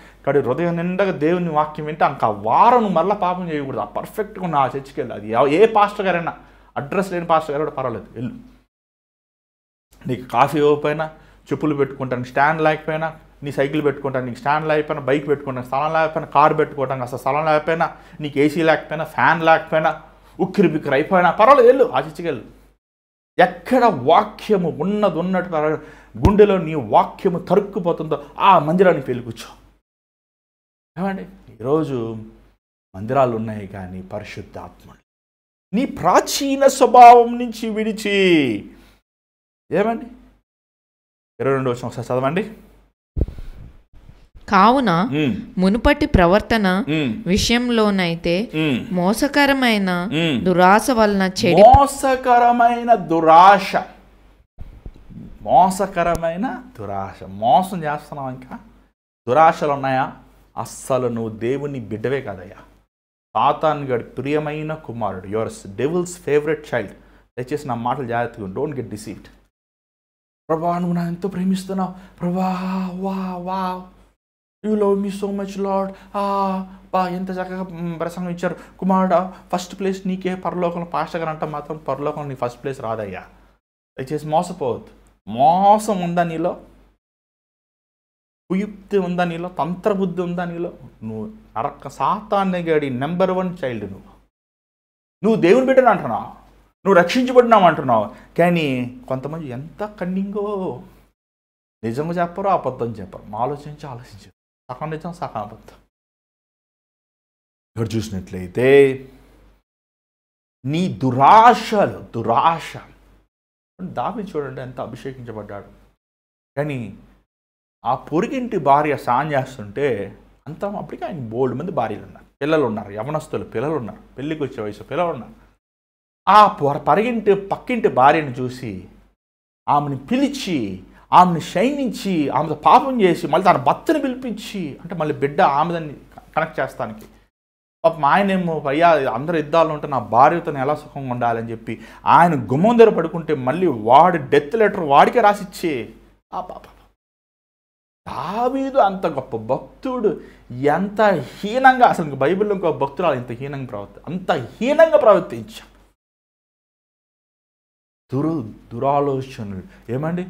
హృదయం నిండగా దేవుని వాక్యం వింటే అంక వారం మళ్ళీ పాపం చేయకూడదు. ఆ పర్ఫెక్ట్గా ఉన్న ఆ చర్చికి వెళ్ళి, అది ఏ పాస్టర్ గారైనా, అడ్రస్ లేని పాస్టర్ గారు కూడా పర్వాలేదు వెళ్ళు. నీకు కాఫీ ఇవ్వకపోయినా, చెప్పులు పెట్టుకుంటానికి స్టాండ్ లేకపోయినా, నీ సైకిల్ పెట్టుకుంటాను నీకు స్టాండ్ లేకపోయినా, బైక్ పెట్టుకుంటాను స్థలం లేకపోయినా, కారు పెట్టుకోవడానికి అసలు స్థలం లేకపోయినా, నీకు ఏసీ లేకపోయినా, ఫ్యాన్ లేకపోయినా, ఉక్కిరి బిక్కిరి అయిపోయినా పర్వాలేదు వెళ్ళు, ఆ చర్చికి వెళ్ళు. ఎక్కడ వాక్యము ఉన్నట్టు గుండెలో నీ వాక్యము తరుక్కుపోతుందో ఆ మందిరానికి వెళ్ళి కూర్చో. ఏమండి ఈరోజు మందిరాలు ఉన్నాయి కానీ పరిశుద్ధాత్ముడు నీ ప్రాచీన స్వభావం నుంచి విడిచి. ఏమండి 22వ వచనం ఒకసారి చదవండి. కావున మునుపటి ప్రవర్తన విషయంలోనైతే మోసకరమైన దురాశ వలన మోసకరమైన దురాశ, మోసకరమైన దురాశ. మోసం చేస్తున్నావు, ఇంకా దురాశలు ఉన్నాయా? అస్సలు నువ్వు దేవుని బిడ్డవే కాదయ్యా. సాతాను గడి ప్రియమైన కుమారుడు, యువర్ డెవిల్స్ ఫేవరెట్ చైల్డ్. దయచేసి నా మాటలు జాగ్రత్తగా, డోంట్ గెట్ డిసీవ్డ్. ప్రభా నువ్వు నా ఎంతో ప్రేమిస్తున్నావు ప్రభా, వా వా you love me so much lord. బా ఎంత చక్కగా ప్రసంగం ఇచ్చారు కుమారుడా, ఫస్ట్ ప్లేస్ నీకే పరలోకంలో. పాస్టర్ గారు అంటే మాత్రం పరలోకంలో నీ ఫస్ట్ ప్లేస్ రాదయ్యా. దయచేసి మోసపోవద్దు. మోసం ఉందా నీలో? కుయుక్తి ఉందా నీలో? తంత్రబుద్ధి ఉందా నీలో? నువ్వు నరక సాతాన్ని గడి నెంబర్ 1 చైల్డ్. నువ్వు దేవుని బిడ్డను అంటున్నావు, నువ్వు రక్షించబడినావు అంటున్నావు, కానీ కొంతమంది ఎంత కన్నింగో. నిజంగా చెప్పరు, అబద్ధం చెప్పరు. ఆలోచించి సగం నిజం సగం అబద్ధం. ఇక్కడ చూసినట్లయితే నీ దురాశ. దావీదు చూడండి ఎంత అభిషేకించబడ్డాడు, కానీ ఆ పొరిగింటి భార్య సాయం చేస్తుంటే అంతా అప్పటికి ఆయన బోల్డ్ మంది భార్యలు ఉన్నారు, పిల్లలు ఉన్నారు, యవనస్తులు పిల్లలు ఉన్నారు, పెళ్ళికి వచ్చే వయసు పిల్లలు ఉన్నారు. ఆ పక్కింటి భార్యను చూసి ఆమెను పిలిచి, ఆమెను శయనించి, ఆమెతో పాపం చేసి, మళ్ళీ తన భర్తను పిలిపించి, అంటే మళ్ళీ బిడ్డ ఆమెదాన్ని కనెక్ట్ చేస్తానికి. పాపం ఆయనేమో అయ్యా అందరు యుద్ధాలు ఉంటే నా భార్యతో ఎలా సుఖంగా ఉండాలని చెప్పి ఆయన గుమ్మం దగ్గర పడుకుంటే మళ్ళీ వాడి డెత్ లెటర్ వాడికే రాసిచ్చే. ఆ పాప దావీదు అంత గొప్ప భక్తుడు ఎంత హీనంగా, అసలు బైబిల్లో ఇంకో భక్తులు ఇంత హీనంగా ప్రవర్తించాడు. దురాలోచనలు ఏమండి,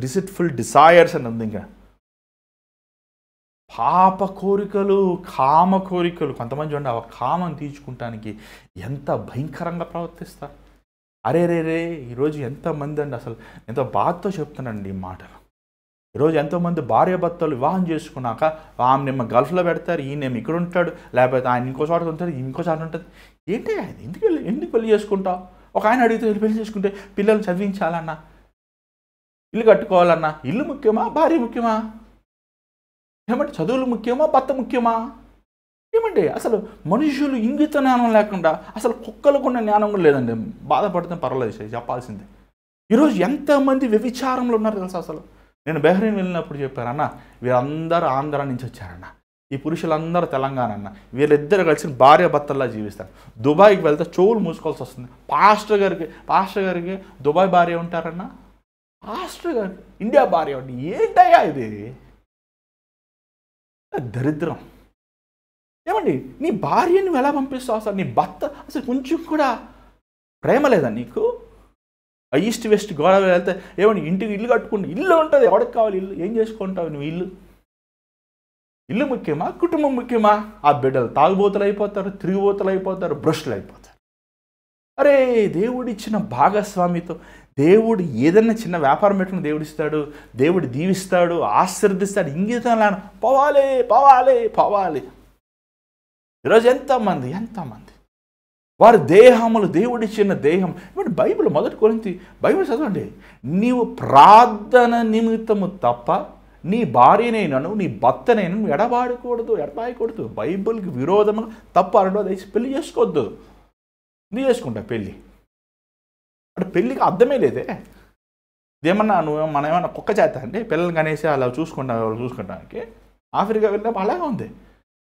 డిసిట్ఫుల్ డిజైర్స్ అని ఉంది. ఇంకా పాప కోరికలు, కామ కోరికలు. కొంతమంది చూడండి ఆ కామం తీర్చుకుంటానికి ఎంత భయంకరంగా ప్రవర్తిస్తారు. అరే ఈరోజు ఎంతమంది అండి, అసలు ఎంతో బాధతో చెప్తున్నానండి ఈ మాటలు. ఈరోజు ఎంతోమంది భార్యాభర్తలు వివాహం చేసుకున్నాక ఆమె గల్ఫ్లో పెడతారు, ఈయనేమో ఇక్కడ ఉంటాడు, లేకపోతే ఆయన ఇంకో చోట ఉంటాడు, ఇంకో చోట ఉంటుంది. ఏంటి ఆయన ఎందుకు పెళ్లి చేసుకుంటావు? ఒక ఆయన అడిగితే పెళ్లి చేసుకుంటే పిల్లలు చదివించాలన్నా, ఇల్లు కట్టుకోవాలన్నా, ఇల్లు ముఖ్యమా భార్య ముఖ్యమా? ఏమంటే చదువులు ముఖ్యమా భర్త ముఖ్యమా? ఏమండి అసలు మనుషులు ఇంగిత జ్ఞానం లేకుండా, అసలు కుక్కలకు ఉన్న జ్ఞానం కూడా లేదండి. బాధపడితే పర్వాలేదు, చెప్పాల్సిందే. ఈరోజు ఎంతమంది వ్యభిచారంలో ఉన్నారు తెలుసా? అసలు నేను బెహ్రెయిన్ వెళ్ళినప్పుడు చెప్పారన్న, వీరందరూ ఆంధ్ర నుంచి వచ్చారన్న, ఈ పురుషులందరూ తెలంగాణ అన్న, వీళ్ళిద్దరు కలిసి భార్య భర్తల్లా జీవిస్తారు. దుబాయ్కి వెళ్తే చెవులు మూసుకోవాల్సి వస్తుంది. పాస్టర్ గారికి దుబాయ్ భార్య ఉంటారన్న, పాస్టర్ గారికి ఇండియా భార్య ఉండి ఏంటయ్యా ఇది? దరిద్రం. ఏమండి నీ భార్యని నువ్వు ఎలా పంపిస్తావు? అసలు నీ భర్త అసలు కొంచెం కూడా ప్రేమ లేదా నీకు? ఈస్ట్ వెస్ట్ గోదావరి వెళ్తే ఏమండి ఇంటికి ఇల్లు కట్టుకుంటే ఇల్లు ఉంటుంది, ఎవరికి కావాలి ఇల్లు? ఏం చేసుకుంటావు నువ్వు? ఇల్లు ముఖ్యమా కుటుంబం ముఖ్యమా? ఆ బిడ్డలు తాగుబోతులు అయిపోతారు, తిరిగిబోతులు అయిపోతారు, భ్రష్టులు అయిపోతారు. అరే దేవుడిచ్చిన భాగస్వామితో దేవుడు ఏదైనా చిన్న వ్యాపారం పెట్టుకుని దేవుడు ఇస్తాడు, దేవుడు దీవిస్తాడు, ఆశీర్దిస్తాడు. ఇంగితం పోవాలి. ఈరోజు ఎంతమంది వారి దేహములు దేవుడిచ్చిన దేహం. ఇప్పుడు బైబిల్ మొదటి కొరింథీ బైబిల్ చదవండి. నీవు ప్రార్థన నిమిత్తము తప్ప నీ భార్యనైనాను నీ భర్తనైనా నువ్వు ఎడబాయకూడదు. బైబిల్కి విరోధము తప్పు అనడం దయచేసి పెళ్లి చేసుకోవద్దు. నీ చేసుకుంటా పెళ్ళి అంటే పెళ్ళికి అర్థమే లేదే. ఇదేమన్నా మనం ఏమన్నా కుక్క చేత అంటే పిల్లలు కనేసి అలా చూసుకుంటానికి. ఆఫ్రికా వెళ్ళినప్పుడు అలాగే ఉంది.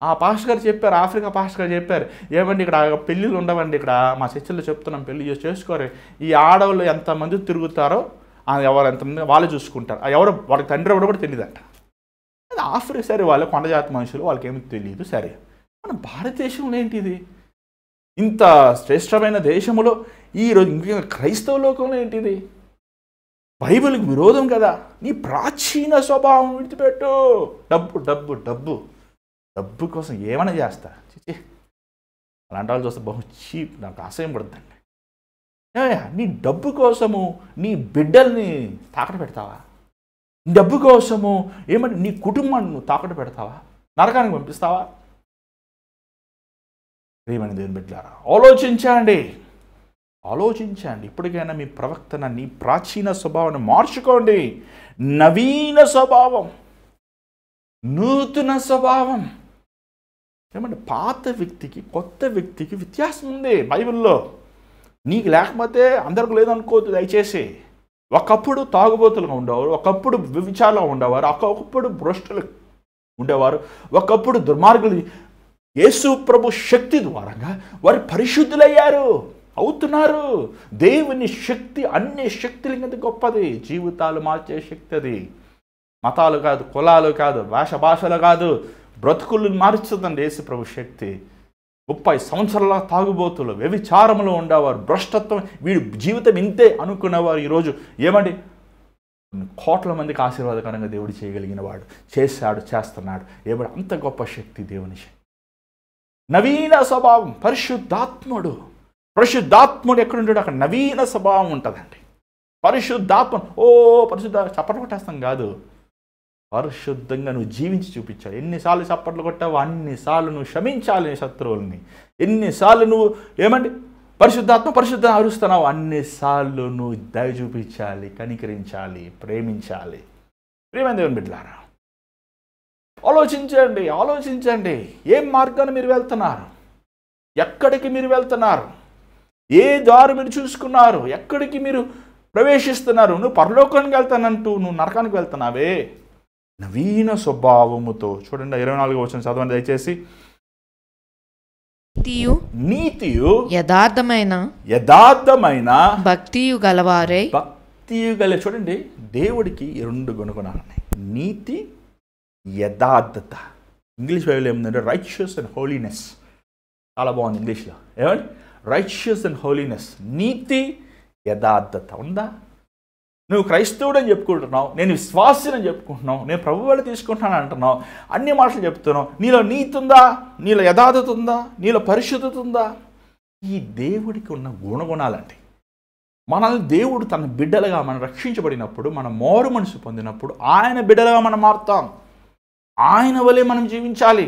ఆ పాస్టర్ గారు చెప్పారు, ఆఫ్రికా పాస్టర్ గారు చెప్పారు, ఏమండి ఇక్కడ పెళ్ళిళ్ళు ఉండవండి, ఇక్కడ మా చర్చిలో చెప్తున్నాం పెళ్లి చేసుకోరు. ఈ ఆడవాళ్ళు ఎంతమంది తిరుగుతారో ఎవరు ఎంతమంది వాళ్ళు చూసుకుంటారు. ఎవరు వాళ్ళకి తండ్రి ఎవరు కూడా తెలియదంట. అది ఆఫ్రికా. సరే వాళ్ళు కొండజాతి మనుషులు, వాళ్ళకి ఏమి తెలియదు. సరే మన భారతదేశంలో ఏంటిది? ఇంత శ్రేష్టమైన దేశంలో ఈరోజు ఇంకా క్రైస్తవ లోకంలో ఏంటిది? బైబిల్కి విరోధం కదా. నీ ప్రాచీన స్వభావం విడిచిపెట్టు. డబ్బు కోసం ఏమైనా చేస్తా. అలాంటి వాళ్ళు చూస్తే బహు చీప్, నాకు అసహ్యం పడుతుందండి. నీ డబ్బు కోసము నీ బిడ్డల్ని తాకట్టు పెడతావా? డబ్బు కోసము ఏమంటే నీ కుటుంబాన్ని నువ్వు తాకట్టు పెడతావా? నరకానికి పంపిస్తావా? ప్రియమైన దేవుని బిడ్డలారా, ఆలోచించండి. ఇప్పటికైనా మీ ప్రవర్తన, నీ ప్రాచీన స్వభావాన్ని మార్చుకోండి. నవీన స్వభావం, నూతన స్వభావం. ఏమంటే పాత వ్యక్తికి కొత్త వ్యక్తికి వ్యత్యాసం ఉంది బైబిల్లో. నీకు లేకపోతే అందరికి లేదనుకోవద్దు దయచేసి. ఒకప్పుడు తాగుబోతులుగా ఉండేవారు, ఒకప్పుడు వ్యభిచారులుగా ఉండేవారు, ఒకప్పుడు భ్రష్టులు ఉండేవారు, ఒకప్పుడు దుర్మార్గులు. యేసు ప్రభు శక్తి ద్వారంగా వారు పరిశుద్ధులయ్యారు, అవుతున్నారు. దేవుని శక్తి అన్ని శక్తుల కింద గొప్పది. జీవితాలు మార్చే శక్తి అది. మతాలు కాదు, కులాలు కాదు, భాషలు కాదు, బ్రతుకులను మార్చుతుందండి యేసు ప్రభు శక్తి. 30 సంవత్సరాల తాగుబోతులు, వ్యభిచారంలో ఉండేవారు, భ్రష్టత్వం, వీడి జీవితం ఇంతే అనుకునేవారు ఈరోజు ఏమండి కోట్ల మందికి ఆశీర్వాదకరంగా దేవుడు చేయగలిగిన వాడు, చేశాడు, చేస్తున్నాడు. ఏమంటే అంత గొప్ప శక్తి దేవుని శక్తి. నవీన స్వభావం, పరిశుద్ధాత్ముడు ఎక్కడుంటాడు అక్కడ నవీన స్వభావం ఉంటుందండి. పరిశుద్ధాత్మ పరిశుద్ధ చప్పట్లు కొట్టేస్తాం కాదు, పరిశుద్ధంగా నువ్వు జీవించి చూపించాలి. ఎన్నిసార్లు చప్పట్లు కొట్టావు అన్నిసార్లు నువ్వు క్షమించాలి శత్రువుల్ని. ఎన్నిసార్లు నువ్వు ఏమండి పరిశుద్ధ అరుస్తున్నావు అన్నిసార్లు నువ్వు దయ చూపించాలి, కనికరించాలి, ప్రేమించాలి. ప్రేమైన దేవుని బిడ్డలారా, ఆలోచించండి. ఏం మార్గాన్ని మీరు వెళ్తున్నారు? ఎక్కడికి మీరు వెళ్తున్నారు? ఏ దారి మీరు చూసుకున్నారు? ఎక్కడికి మీరు ప్రవేశిస్తున్నారు? నువ్వు పరలోకానికి వెళ్తానంటూ నువ్వు నరకానికి వెళ్తున్నావే. నవీన స్వభావముతో చూడండి 24వ వచనం చదవండి దయచేసి. నీతియు యథార్థమైన భక్తియు గలవారే. చూడండి, దేవుడికి 2 గుణగుణాలు ఉన్నాయి, నీతి, యథార్థత. ఇంగ్లీష్ బైబిల్ ఏముందంటే రైచియస్ అండ్ హోలీనెస్. చాలా బాగుంది ఇంగ్లీష్లో. ఏమండి రైచియస్ అండ్ హోలీనెస్, నీతి, యథార్థత ఉందా? నువ్వు క్రైస్తవుడు అని చెప్పుకుంటున్నావు, నేను విశ్వాసిని అని చెప్పుకుంటున్నావు, నేను ప్రభు వల్ల తీసుకుంటున్నాను అంటున్నావు, అన్ని మాటలు చెప్తున్నావు. నీలో నీతి ఉందా? నీలో యథార్థత ఉందా? నీలో పరిశుద్ధత ఉందా? ఈ దేవుడికి ఉన్న గుణగుణాలండి. మనల్ని దేవుడు తన బిడ్డలుగా మనం రక్షించబడినప్పుడు, మన మారు మనసు పొందినప్పుడు ఆయన బిడ్డలుగా మనం మారుతాం. ఆయన వలె మనం జీవించాలి,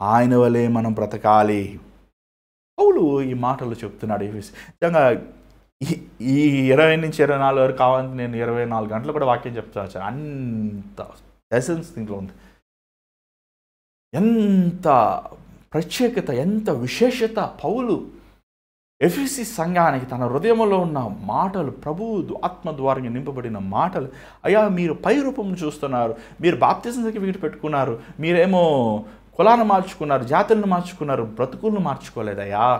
ఆయన వలె మనం బ్రతకాలి. పౌలు ఈ మాటలు చెప్తున్నాడు. నిజంగా ఈ 20 నుంచి 24 వరకు కావాలంటే నేను 24 గంటలు కూడా వాక్యం చెప్తాను. అంత ఎసెన్స్ దీంట్లో ఉంది. ఎంత ప్రత్యేకత, ఎంత విశేషత. పౌలు ఎఫెసీ సంఘానికి తన హృదయంలో ఉన్న మాటలు, ప్రభు ఆత్మ ద్వారా నింపబడిన మాటలు. అయ్యా, మీరు పై రూపం చూస్తున్నారు, మీరు బాప్తిజం సర్టిఫికెట్ పెట్టుకున్నారు, మీరేమో కులాన్ని మార్చుకున్నారు, జాతులను మార్చుకున్నారు, బ్రతుకులను మార్చుకోలేదయ్యా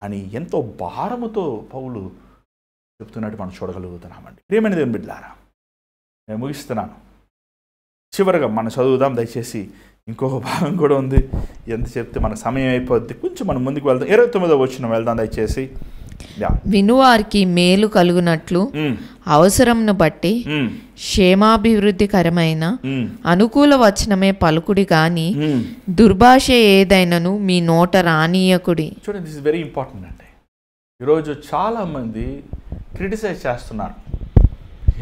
అని ఎంతో భారముతో పౌలు చెప్తున్నట్టు మనం చూడగలుగుతున్నామండి. ప్రియమైన దేవుని బిడ్డలారా, నేను ముగిస్తున్నాను. చివరిగా మనం చదువుదాం దయచేసి. ఇంకొక భాగం కూడా ఉంది, ఎంత చెప్తే మన సమయం అయిపోద్ది. కొంచెం మనం ముందుకు వెళ్దాం. 29వ వచనం వెళ్దాం దయచేసి. వినువారికి మేలు కలుగునట్లు అవసరంను బట్టి క్షేమాభివృద్ధికరమైన అనుకూల వచనమే పలుకుడి గాని దుర్భాష ఏదైనను మీ నోట రానీయకుడి. చూడండి, దిస్ ఇస్ వెరీ ఇంపార్టెంట్ అండి. ఈరోజు చాలామంది క్రిటిసైజ్ చేస్తున్నారు.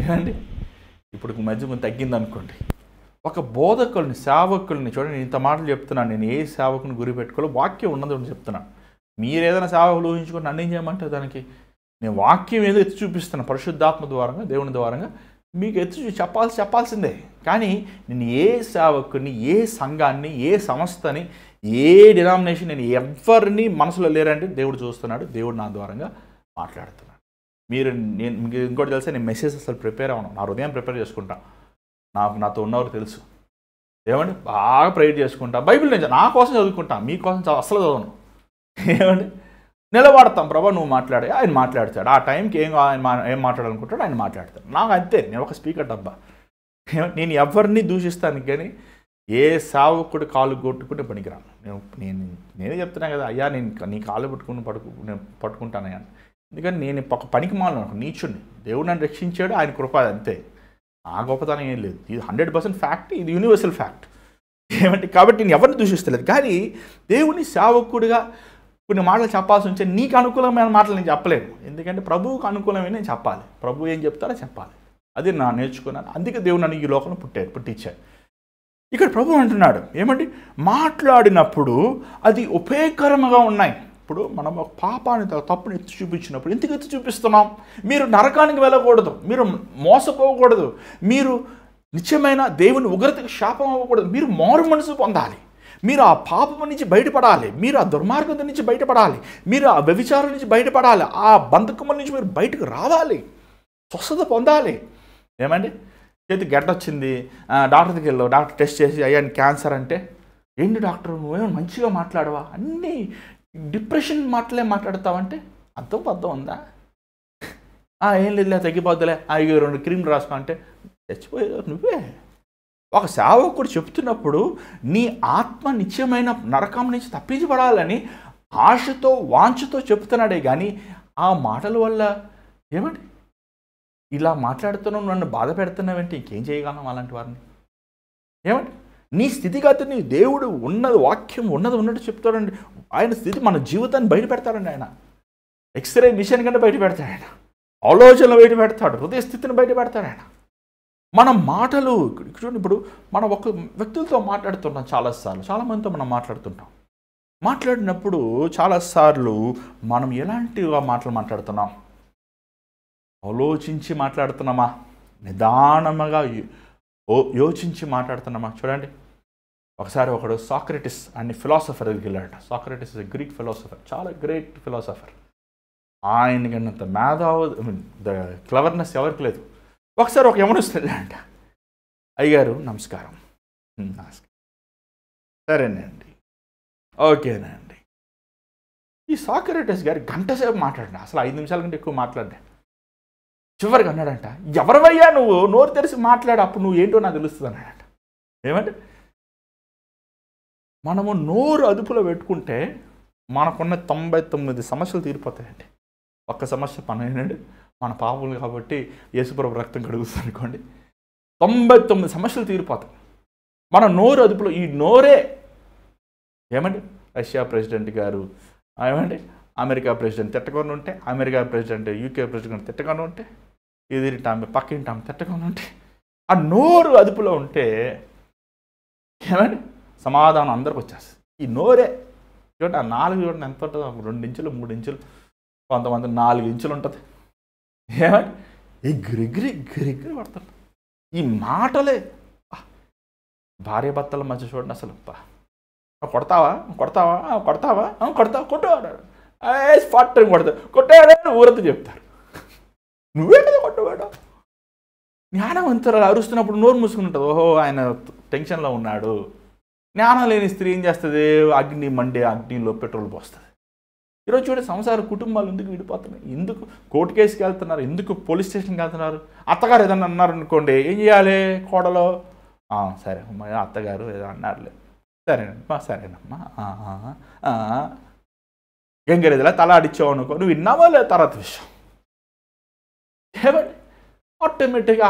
ఏమండి, ఇప్పుడు మధ్య కొంచెం తగ్గింది అనుకోండి. ఒక బోధకుల్ని, సేవకుల్ని చూడండి, ఇంత మాటలు చెప్తున్నాను. నేను ఏ సేవకుని గురి పెట్టుకోవాలో వాక్యం ఉన్నది చెప్తున్నాను. మీరు ఏదైనా సేవకులు ఊహించుకొని నన్ను ఏం చేయమంటే దానికి నేను వాక్యం ఏదో ఎత్తి చూపిస్తున్నాను. పరిశుద్ధాత్మ ద్వారంగా, దేవుని ద్వారంగా మీకు ఎత్తి చెప్పాల్సిందే. కానీ నేను ఏ సేవకుని, ఏ సంఘాన్ని, ఏ సంస్థని, ఏ డినామినేషన్, నేను ఎవరిని మనసులో లేరంటే దేవుడు చూస్తున్నాడు, దేవుడు నా ద్వారంగా మాట్లాడుతున్నాడు. నేను మీకు ఇంకోటి తెలుసా, నేను మెసేజ్ అసలు ప్రిపేర్ అవ్వను. నా హృదయం ప్రిపేర్ చేసుకుంటాను. నాతో ఉన్నవారు తెలుసు. ఏమండి, బాగా ప్రేయర్ చేసుకుంటా, బైబిల్ నేను నా కోసం చదువుకుంటాను, మీకోసం అసలు చదవను. ఏమండి, నిలబడతాం, ప్రభా నువ్వు మాట్లాడే, ఆయన మాట్లాడతాడు. ఆ టైంకి ఏం మాట్లాడాలనుకుంటాడు ఆయన మాట్లాడతాడు. నాకు అంతే, నేను ఒక స్పీకర్ డబ్బా. నేను ఎవరిని దూషిస్తాను కానీ ఏ సేవకుడు కాలు కొట్టుకుంటే పనికిరాను. నేనే చెప్తున్నాను కదా, అయ్యా నేను నీ కాలు నేను పట్టుకుంటానయ్యా. ఎందుకని నేను ఒక పనికి మాలను, నీచుడిని. దేవుడు నన్ను రక్షించాడు, ఆయన కృప, అంతే. నా గొప్పతనం ఏం లేదు. ఇది 100% ఫ్యాక్ట్, ఇది యూనివర్సల్ ఫ్యాక్ట్. ఏమంటే కాబట్టి నేను ఎవరిని దూషిస్తలేదు. కానీ దేవుని సేవకుడిగా కొన్ని మాటలు చెప్పాల్సి ఉంటే నీకు అనుకూలమైన మాటలు నేను చెప్పలేను. ఎందుకంటే ప్రభువుకు అనుకూలమైన నేను చెప్పాలి. ప్రభు ఏం చెప్తారో చెప్పాలి. అది నా నేర్చుకున్నాను. అందుకే దేవుడు నన్ను ఈ లోకంలో పుట్టించాడు. ఇక్కడ ప్రభు అంటున్నాడు ఏమండి, మాట్లాడినప్పుడు అది ఉపయోగకరంగా ఉన్నాయి. ఇప్పుడు మనం ఒక పాపాన్ని, తప్పుని ఎత్తి చూపించినప్పుడు ఎందుకు ఎత్తి చూపిస్తున్నాం? మీరు నరకానికి వెళ్ళకూడదు, మీరు మోసపోకూడదు, మీరు నిత్యమైన దేవుని ఉగ్రతకు శాపం అవ్వకూడదు. మీరు మారు మనసు పొందాలి, మీరు ఆ పాపం నుంచి బయటపడాలి, మీరు ఆ దుర్మార్గం నుంచి బయటపడాలి, మీరు ఆ వ్యభిచారం నుంచి బయటపడాలి, ఆ బంధకముల నుంచి మీరు బయటకు రావాలి. స్వస్థత పొందాలి. ఏమండి, చేతి గడ్డ వచ్చింది, డాక్టర్ దగ్గరికి వెళ్ళావు, డాక్టర్ టెస్ట్ చేసి అయ్యా క్యాన్సర్ అంటే, ఏంటి డాక్టర్ నువ్వేమో మంచిగా మాట్లాడవా, అన్నీ డిప్రెషన్ మాటలే మాట్లాడతావంటే అర్థం పద్ధం ఉందా? ఏం లేదులే తగ్గిపోద్దులే, ఇక 2 క్రీమ్లు రాసుకో అంటే చచ్చిపోయేది నువ్వే. ఒక సేవకుడు చెప్తున్నప్పుడు నీ ఆత్మ నిత్యమైన నరకం నుంచి తప్పించబడాలని ఆశతో వాంఛతో చెప్తున్నాడే కానీ ఆ మాటల వల్ల ఏమండి ఇలా మాట్లాడుతున్నావు, నన్ను బాధ పెడుతున్నావంటే ఇంకేం చేయగలం అలాంటి వారిని? ఏమండి, నీ స్థితిగతిని దేవుడు ఉన్నది వాక్యం ఉన్నట్టు చెప్తాడండి. ఆయన స్థితి మన జీవితాన్ని బయట పెడతాడండి. ఆయన ఎక్స్రే మిషన్ కంటే బయట పెడతాడు. ఆయన ఆలోచనలు బయట పెడతాడు, హృదయ స్థితిని బయట పెడతాడు. ఆయన మన మాటలు చూడండి, ఇప్పుడు మనం ఒక వ్యక్తులతో మాట్లాడుతుంటాం చాలాసార్లు, చాలామందితో మనం మాట్లాడినప్పుడు చాలాసార్లు మనం ఎలాంటిగా మాటలు మాట్లాడుతున్నాం? ఆలోచించి మాట్లాడుతున్నామా, నిదానముగా యోచించి మాట్లాడుతున్నామా? చూడండి, ఒకసారి ఒకడు సాక్రటిస్ అనే ఫిలాసఫర్ దగ్గరికి వెళ్ళాడట. సాక్రటిస్ ఇస్ గ్రీక్ ఫిలాసఫర్, చాలా గ్రేట్ ఫిలాసఫర్. ఆయనకన్నంత ద క్లవర్నెస్ ఎవరికి లేదు. ఒకసారి ఒక యవనస్తుడంట, అయ్యగారు నమస్కారం. నమస్కారం, సరేనండి, ఓకేనండి. ఈ సాక్రటిస్ గారు గంట సేపు మాట్లాడినా, అసలు 5 నిమిషాల కంటే ఎక్కువ మాట్లాడినా. చివరికి అన్నాడంట, ఎవరివయ్యా నువ్వు, నోరు తెరిచి మాట్లాడు, అప్పుడు నువ్వు ఏంటో నాకు తెలుస్తుంది అన్నాడంట. ఏమంటే మనము నోరు అదుపులో పెట్టుకుంటే మనకున్న 99 సమస్యలు తీరిపోతాయండి. ఒక్క సమస్య పని ఏంటంటే మన పాపములు కాబట్టి యేసుప్రభు రక్తం కడుగుతుంది అనుకోండి, 99 సమస్యలు తీరిపోతాయి. మన నోరు అదుపులో, ఈ నోరే ఏమండి రష్యా ప్రెసిడెంట్ గారు ఏమండి అమెరికా ప్రెసిడెంట్ తిట్టకుండా ఉంటే, అమెరికా ప్రెసిడెంట్ యూకే ప్రెసిడెంట్ తిట్టకుండా ఉంటే, ఎదిరింటామె పక్కింటామె తిట్టకుండా ఉంటే, ఆ నోరు అదుపులో ఉంటే ఏమండి సమాధానం అందరికి వచ్చేస్తుంది. ఈ నోరే చూడండి, ఆ 4 చూడండి ఎంత ఉంటుందో, 2 ఇంచులు 3 ఇంచులు, కొంతమంది 4 ఇంచులు ఉంటుంది. ఏమండి ఎగిరి పడుతుంది. ఈ మాటలే భార్య భర్తల మధ్య చూడండి, అసలు కొడతావా కొట్టాడు, ఫట్ కొడతాడు, కొట్టాడని ఊరంతా చెప్తారు. నువ్వే కదా కొట్టవాడు. జ్ఞానవంతురాలు అరుస్తున్నప్పుడు నోరు మూసుకుని ఉంటుంది, ఓహో ఆయన టెన్షన్లో ఉన్నాడు. జ్ఞానం లేని స్త్రీ ఏం చేస్తుంది, అగ్ని మండే అగ్నిలో పెట్రోల్ పోస్తుంది. ఈరోజు చూడండి, సంసార కుటుంబాలు ఎందుకు విడిపోతున్నాయి, ఎందుకు కోర్టు కేసుకి వెళ్తున్నారు, ఎందుకు పోలీస్ స్టేషన్కి వెళ్తున్నారు? అత్తగారు ఏదన్నా అన్నారు అనుకోండి, ఏం చేయాలి? కోడలో సరే అమ్మా, అత్తగారు ఏదో అన్నారులే, సరేనమ్మా గంగరేదిలా తల ఆడిచ్చావు అనుకో, నువ్వు విన్నావా లేదు తర్వాత విషయం. ఏమండి ఆటోమేటిక్గా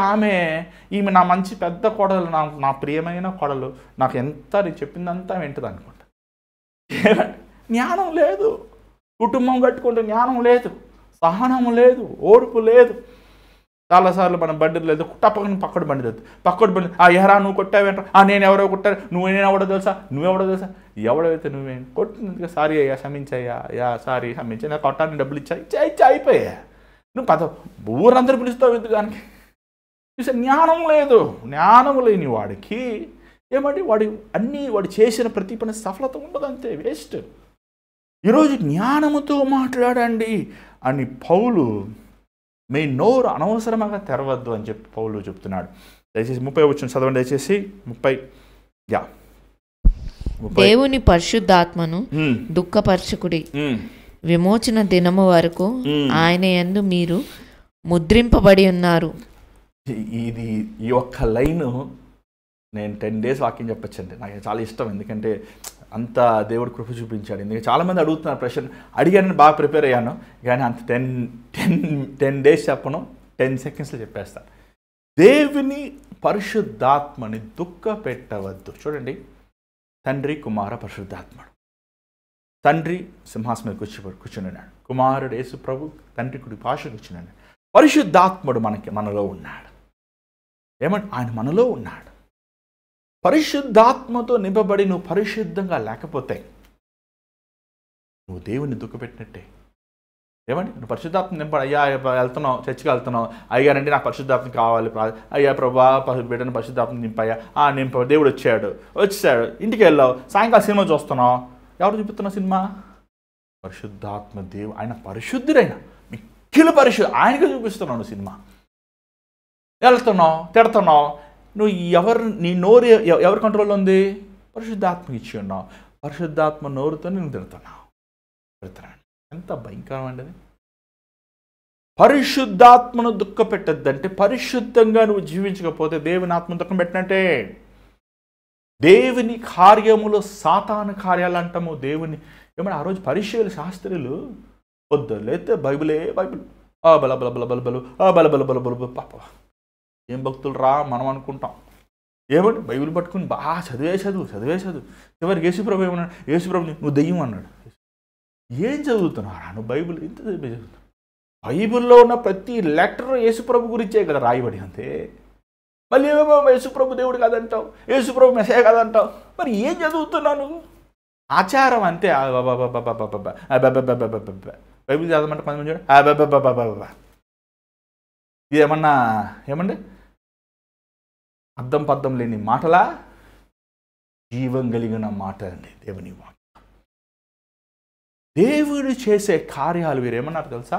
ఈమె నా మంచి పెద్ద కోడలు, నా ప్రియమైన కోడలు, నాకు ఎంత నేను చెప్పిందంతా వింటుంది అనుకుంటా. ఏమండి జ్ఞానం లేదు, కుటుంబం కట్టుకుంటే జ్ఞానం లేదు, సహనం లేదు, ఓర్పు లేదు. చాలాసార్లు మనం బండి లేదు, పక్కడు బండి లేదు, పక్కడు బండి ఎహరా నువ్వు కొట్టావేంట, నేను ఎవరో కొట్టారు, నువ్వేనెవడో తెలుసా, నువ్వెవడో తెలుసా, ఎవడైతే నువ్వేం కొట్టినందుకు సారీ అయ్యా క్షమించయ్యా, సారీ క్షమించా, నాకు కొట్టాలని డబ్బులు ఇచ్చా అయిపోయా. నువ్వు ఊరందరూ పిలుస్తావు ఎందుకు? చూసా జ్ఞానం లేదు. జ్ఞానం లేని వాడికి ఏమంటే వాడు చేసిన ప్రతి పని సఫలత ఉండదు, అంతే, వేస్ట్. ఈరోజు జ్ఞానముతో మాట్లాడండి అని పౌలు, మీ నోరు అనవసరంగా తెరవద్దు అని చెప్పి పౌలు చెప్తున్నాడు. దయచేసి 30 వచ్చిన చదవండి, దయచేసి 30. దేవుని పరిశుద్ధాత్మను దుఃఖపరచుకుడి, విమోచన దినము వరకు ఆయన యందు మీరు ముద్రింపబడి ఉన్నారు. ఈ ఒక్క లైను నేను 10 days వాక్యం చెప్పచ్చండి. నాకు చాలా ఇష్టం, ఎందుకంటే అంత దేవుడు కృప చూపించాడు. ఎందుకంటే చాలామంది అడుగుతున్నారు ప్రశ్న, అడిగాను బాగా ప్రిపేర్ అయ్యాను, కానీ అంత 10 days చెప్పను, 10 secondsలో చెప్పేస్తాను. దేవుని పరిశుద్ధాత్మని దుఃఖ పెట్టవద్దు. చూడండి, తండ్రి కుమార పరిశుద్ధాత్ముడు. తండ్రి సింహాసనం మీద కూర్చున్నాడు, కుమారుడు యేసు ప్రభు తండ్రి కుడి పార్శ్వన కూర్చున్నాడు. పరిశుద్ధాత్ముడు మనలో ఉన్నాడు. ఏమంటే ఆయన మనలో ఉన్నాడు. పరిశుద్ధాత్మతో నింపబడి నువ్వు పరిశుద్ధంగా లేకపోతే నువ్వు దేవుని దుఃఖపెట్టినట్టే. ఏమండి నువ్వు పరిశుద్ధాత్మ నింపడు, అయ్యా వెళ్తున్నావు, చర్చికి వెళ్తున్నావు, అయ్యారంటే నాకు పరిశుద్ధాత్మ కావాలి, అయ్యా ప్రభా బిడ్డను పరిశుద్ధాత్మ నింపయ్యా, దేవుడు వచ్చాడు, ఇంటికి వెళ్ళావు, సాయంకాలం సినిమా చూస్తున్నావు, ఎవరు చూపిస్తున్నావు సినిమా? పరిశుద్ధాత్మ ఆయన పరిశుద్ధుడైన మిక్కిలి ఆయనకే చూపిస్తున్నాను సినిమా. వెళ్తున్నావు, తిడుతున్నావు, నువ్వు నీ నోరు ఎవరి కంట్రోల్లో ఉంది? పరిశుద్ధాత్మకి ఇచ్చి ఉన్నావు. పరిశుద్ధాత్మ నోరుతో నేను తిడుతున్నావు. ఎంత భయంకరం అండి అది. పరిశుద్ధాత్మను దుఃఖ పెట్టద్దంటే, పరిశుద్ధంగా నువ్వు జీవించకపోతే దేవుని ఆత్మను దుఃఖం పెట్టినట్టే. దేవుని కార్యములు సాతాను కార్యాలు అంటాము. దేవుని ఏమన్నా ఆ రోజు పరిశీలు శాస్త్రులు పొద్దులేతే బైబిలే బైబిల్ బల బల బల బల బలు బల బల బల బల పాప ఏం భక్తులు రా మనం అనుకుంటాం. ఏమంటే బైబిల్ పట్టుకుని బాగా చదివే చదువు చివరికి యేసుప్రభు ఏమన్నాడు? యేసుప్రభు నువ్వు దెయ్యం అన్నాడు. ఏం చదువుతున్నారా నువ్వు? బైబిల్ ఇంత చదువుతున్నావు. బైబిల్లో ఉన్న ప్రతి లెటర్ యేసుప్రభు గురించే కదా రాయబడి. అంతే. మళ్ళీ ఏమేమో యేసుప్రభు దేవుడు కాదంటావు, యేసుప్రభు మెసేజ్ కాదంటావు. మరి ఏం చదువుతున్నావు నువ్వు? ఆచారం అంతే. బైబిల్ చదవమంటే 10 మంది చూడ ఇది ఏమండి అర్థం పద్ధం లేని మాటలా? జీవం కలిగిన మాట అండి దేవుని వాక్యం. దేవుడు చేసే కార్యాలు వీరేమన్నారు తెలుసా?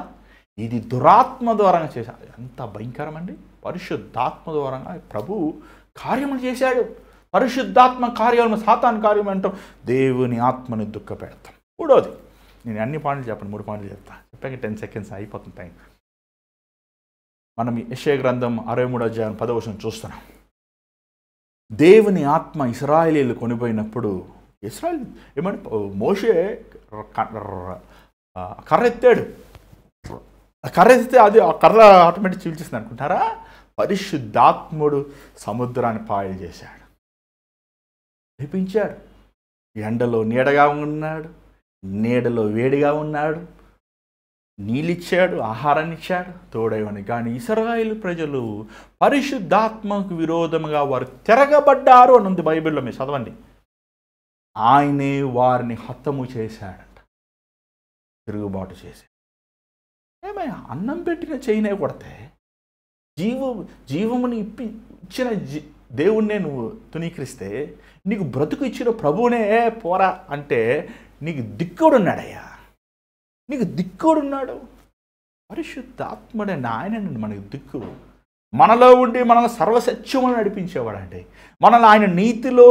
ఇది దురాత్మ ద్వారంగా చేశాడు. ఎంత భయంకరం అండి. పరిశుద్ధాత్మ ద్వారంగా ప్రభు కార్యములు చేశాడు. పరిశుద్ధాత్మ కార్యాలను సాతాను కార్యం అంటాం. దేవుని ఆత్మని దుఃఖ పెడతాం. మూడోది, నేను అన్ని పాయింట్లు చెప్పండి, 3 పాయింట్లు చెప్తాను. చెప్పాక 10 సెకండ్స్ అయిపోతుంది టైం. మనం యెషయా గ్రంథం 63వ అధ్యాయం 10వ వచనం చూస్తున్నాం. దేవుని ఆత్మ ఇశ్రాయేలీయులు కొనిపోయినప్పుడు ఇశ్రాయేలు ఏమంటే మోషే కర్ర ఎత్తాడు. కర్ర ఎత్తితే అది ఆ కర్ర ఆటోమేటిక్ చీల్చేసింది అనుకుంటారా? పరిశుద్ధాత్ముడు సముద్రాన్ని పాయలు చేశాడు, నడిపించాడు. ఎండలో నీడగా ఉన్నాడు, నీడలో వేడిగా ఉన్నాడు, నీళ్ళిచ్చాడు, ఆహారాన్ని ఇచ్చాడు, తోడైవని. కానీ ఇశ్రాయేలు ప్రజలు పరిశుద్ధాత్మకు విరోధముగా వారు తిరగబడ్డారు అని ఉంది బైబిల్లో. మీరు చదవండి. ఆయనే వారిని హతము చేశాడంట, తిరుగుబాటు చేశాడు. ఏమయ్యా, అన్నం పెట్టిన చేయనే కొడితే జీవముని ఇచ్చిన దేవుణ్ణే నువ్వు తునీకరిస్తే, నీకు బ్రతుకు ఇచ్చిన ప్రభువునే పోరా అంటే నీకు దిక్కుడున్నాడయ్యా, నీకు దిక్కుడున్నాడు. పరిశుద్ధాత్ముడే ఆయనండి మనకు దిక్కు. మనలో ఉండి మనల్ని సర్వసత్యమును నడిపించేవాడండి. మనల్ని ఆయన నీతిలో,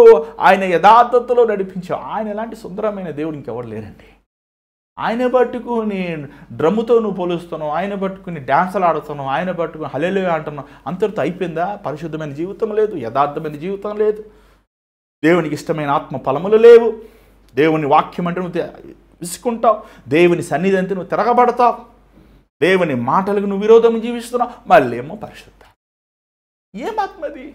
ఆయన యథార్థతలో నడిపించేవాడు. ఆయన ఎలాంటి సుందరమైన దేవుడు ఇంకెవరు లేరండి. ఆయన పట్టుకుని డ్రమ్ముతో నువ్వు పోలుస్తున్నావు, ఆయన పట్టుకుని డ్యాన్సులు ఆడుతున్నావు, ఆయన పట్టుకుని హల్లెలూయా అంటున్నావు. అంతటితో అయిపోయిందా? పరిశుద్ధమైన జీవితం లేదు, యథార్థమైన జీవితం లేదు, దేవునికి ఇష్టమైన ఆత్మ ఫలములు లేవు. దేవుని వాక్యం అంటే నువ్వు విసుకుంటావు, దేవుని సన్నిధి అంటే నువ్వు తిరగబడతావు, దేవుని మాటలకు నువ్వు విరోధం జీవిస్తున్నావు. మళ్ళీ ఏమో పరిశుద్ధ. ఏం ఆత్మది?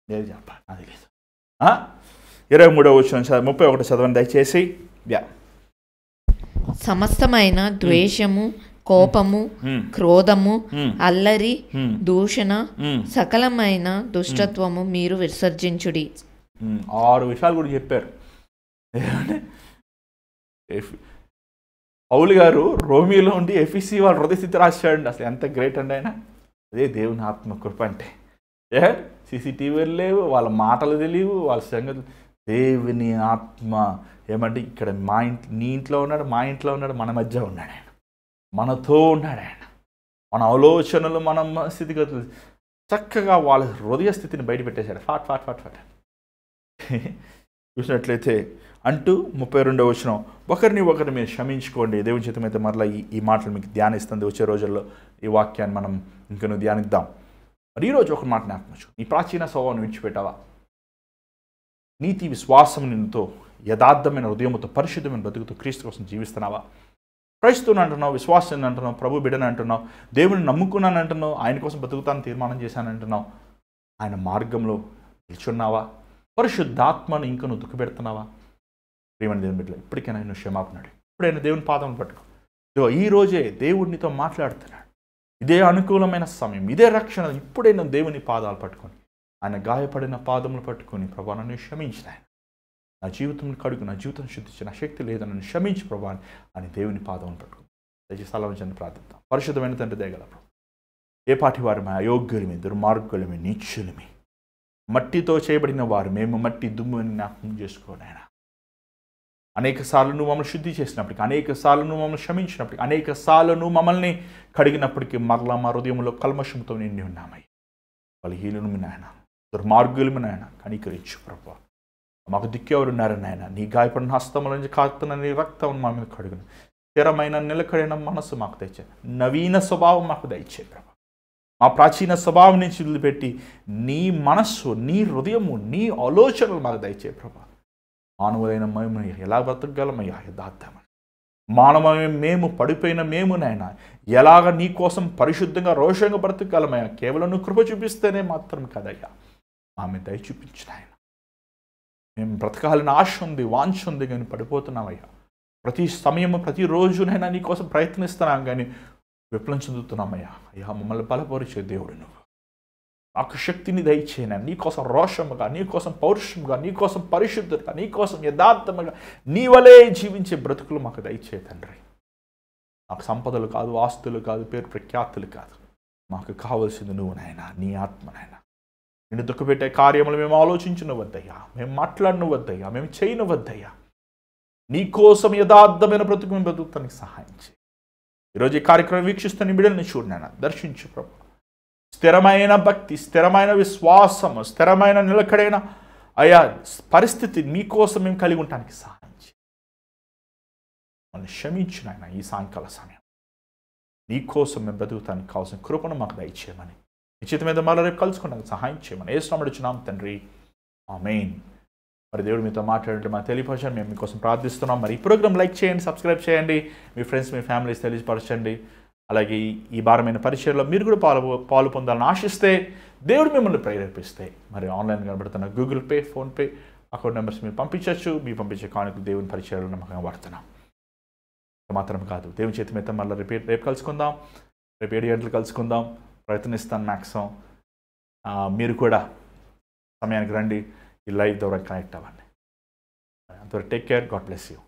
లేదు చెప్పాలి, అది లేదు. 23వ వచనం 31 చదవండి దయచేసి. సమస్తమైన ద్వేషము, కోపము, క్రోధము, అల్లరి, దూషణ, సకలమైన దుష్టత్వము మీరు విసర్జించుడి. 6 విషయాలు కూడా చెప్పారు. పౌలు గారు రోమిలో ఉండి ఎఫీసీ వాళ్ళ హృదయస్థితి రాశాడండి. అసలు ఎంత గ్రేట్ అండి ఆయన. అదే దేవుని ఆత్మ కృప అంటే. సీసీటీవీలు లేవు, వాళ్ళ మాటలు తెలియవు, వాళ్ళ సంగతులు. దేవుని ఆత్మ ఏమంటే ఇక్కడ నీ ఇంట్లో ఉన్నాడు, మా ఇంట్లో ఉన్నాడు, మన మధ్య ఉన్నాడు ఆయన, మనతో ఉన్నాడు ఆయన. మన ఆలోచనలు, మన స్థితిగతులు చక్కగా వాళ్ళ హృదయ స్థితిని బయటపెట్టేశాడు. ఫాట్ ఫాట్ ఫాట్ ఫాట్ చూసినట్లయితే అంటూ 32వ వచనం, ఒకరిని ఒకరు మీరు క్షమించుకోండి. దేవుని చిత్తమైతే మరలా ఈ మాటలు మీకు ధ్యానిస్తుంది. వచ్చే రోజుల్లో ఈ వాక్యాన్ని మనం ఇంకను ధ్యానిద్దాం. మరి ఈరోజు ఒక మాట జ్ఞాపకం. నీ ప్రాచీన స్వభావాన్ని విడిచిపెట్టావా? నీతి విశ్వాసం నిన్నుతో యథార్థమైన హృదయంతో పరిశుద్ధమైన బ్రతుకుతూ క్రీస్తు కోసం జీవిస్తున్నావా? క్రైస్తవుని అంటున్నావు, విశ్వాసాన్ని అంటున్నావు, ప్రభు బిడ్డని అంటున్నావు, దేవుని నమ్ముకున్నాను అంటున్నావు, ఆయన కోసం బ్రతుకుతాను తీర్మానం చేశాను అంటున్నావు. ఆయన మార్గంలో నిల్చున్నావా? పరిశుద్ధాత్మను ఇంకా నువ్వు దుఃఖపెడుతున్నావా? ప్రియమైన దేవుని బిడ్డలు, ఇప్పటికైనా నువ్వు క్షమాపణాడు. ఇప్పుడైనా దేవుని పాదములు పట్టుకో. ఈ రోజే దేవుడినితో మాట్లాడుతున్నాడు. ఇదే అనుకూలమైన సమయం, ఇదే రక్షణ. ఇప్పుడైనా దేవుని పాదాలు పట్టుకొని, ఆయన గాయపడిన పాదములు పట్టుకొని, ప్రభా నన్ను క్షమించిన, నా జీవితం కడుగు, నా జీవితం శుద్ధించి, నా శక్తి లేదు, నన్ను క్షమించి ప్రభా అని దేవుని పాదములు పట్టుకుని దయచేసి స్థలం ప్రార్థిద్దాం. పరిశుద్ధమైన తండ్రి దయగల ప్రభు, ఏ పాటి వారు మా అయోగ్యులమే, దుర్మార్గులమే, నీచులమే, మట్టితో చేయబడిన వారు మేము, మట్టి దుమ్ముని జ్ఞాపకం చేసుకోండి ఆయన. అనేక సార్లు నువ్వు మమ్మల్ని శుద్ధి చేసినప్పటికీ, అనేక సార్లు నువ్వు మమ్మల్ని క్షమించినప్పటికీ, అనేక సార్లు నువ్వు మమ్మల్ని కడిగినప్పటికీ మరలా మా హృదయంలో కల్మషంతో నిండి ఉన్నామయ్య. బలహీనులమి నాయన, దుర్మార్గులమి నాయన, కనికరించు ప్రభా. మాకు దిక్కెవరున్నారు నాయన. నీ గాయపడిన హస్తముల నుంచి కాస్తున్న నీ రక్తం మా మీద కడుగును. స్థిరమైన నిలకడైన మనసు మాకు దయచే, నవీన స్వభావం మాకు దయచే ప్రభా. మా ప్రాచీన స్వభావం నుంచి వదిలిపెట్టి నీ మనస్సు, నీ హృదయము, నీ ఆలోచనలు మాకు దయచే ప్రభా. మానవులైన మేము ఎలా బ్రతకగలమయ్యా యథార్థమని. మానవమైన మేము, పడిపోయిన మేము నాయన ఎలాగ నీ కోసం పరిశుద్ధంగా రోషంగా బ్రతకగలమయ్యా. కేవలం నువ్వు కృప చూపిస్తేనే మాత్రం కదయ్యా. ఆమె దయ చూపించిన ఆయన. మేము బ్రతకాలని ఆశ ఉంది, వాంఛ ఉంది, కానీ పడిపోతున్నామయ్యా. ప్రతి సమయము ప్రతిరోజునైనా నీ కోసం ప్రయత్నిస్తున్నాం, కానీ విఫలం చెందుతున్నామయ్యా. అయ్యా మమ్మల్ని బలపరిచే దేవుడు నువ్వు. మాకు శక్తిని దయచేయనా. నీకోసం రోషముగా, నీకోసం పౌరుషముగా, నీకోసం పరిశుద్ధంగా, నీకోసం యథార్థముగా నీ వలే జీవించే బ్రతుకులు మాకు దయచే తండ్రి. మాకు సంపదలు కాదు, ఆస్తులు కాదు, పేరు ప్రఖ్యాతులు కాదు. మాకు కావలసింది నువ్వు నాయన, నీ ఆత్మ నాయన. నిన్ను దుఃఖపెట్టే కార్యములు మేము ఆలోచించిన వద్దయ్యా, మేము మాట్లాడిన వద్దయ్యా, మేము చేయని వద్దయ్యా. నీకోసం యథార్థమైన బ్రతుకు మేము బ్రతుకుతానికి సహాయం చేయి. ఈరోజు ఈ కార్యక్రమం వీక్షిస్తున్న బిడ్డల్ని చూడు నాయన, దర్శించు ప్రభు. స్థిరమైన భక్తి, స్థిరమైన విశ్వాసము, స్థిరమైన నిలకడైన అయా పరిస్థితి మీకోసం మేము కలిగి ఉండటానికి సహాయం చేయి. మనం క్షమించు నాయన. ఈ సాయంకాల సమయం నీకోసం మేము బ్రతుకుతానికి కావాల్సిన కృపను మాకు దయచేయమని, నిశ్చిత మీద మళ్ళీ రేపు కలుసుకున్నాక సహాయం చేయమని యేసునామమున తండ్రి, ఆమేన్. మరి దేవుడు మీతో మాట్లాడంటే మా తెలియపరచండి, మేము మీకోసం ప్రార్థిస్తున్నాం. మరి ఈ ప్రోగ్రామ్ లైక్ చేయండి, సబ్స్క్రైబ్ చేయండి, మీ ఫ్రెండ్స్, మీ ఫ్యామిలీస్ తెలియపరచండి. అలాగే ఈ భారమైన పరిచయంలో మీరు కూడా పాలు పొందాలని ఆశిస్తే, దేవుడు మిమ్మల్ని ప్రేరేపిస్తే, మరి ఆన్లైన్ కనబడుతున్న Google pay, PhonePe account numbers మీరు పంపించవచ్చు. మీరు పంపించే కానుకలు దేవుని పరిచయాలు నమ్మకంగా వాడుతున్నాం. మాత్రం కాదు, దేవుని చేతి మీద మళ్ళీ రేపు కలుసుకుందాం. రేపు 7 గంటలు కలుసుకుందాం. ప్రయత్నిస్తాను మ్యాక్సిమం. మీరు కూడా సమయానికి రండి, ఈ లైవ్ ద్వారా కనెక్ట్ అవ్వండి. అంతవరకు take care. God bless you.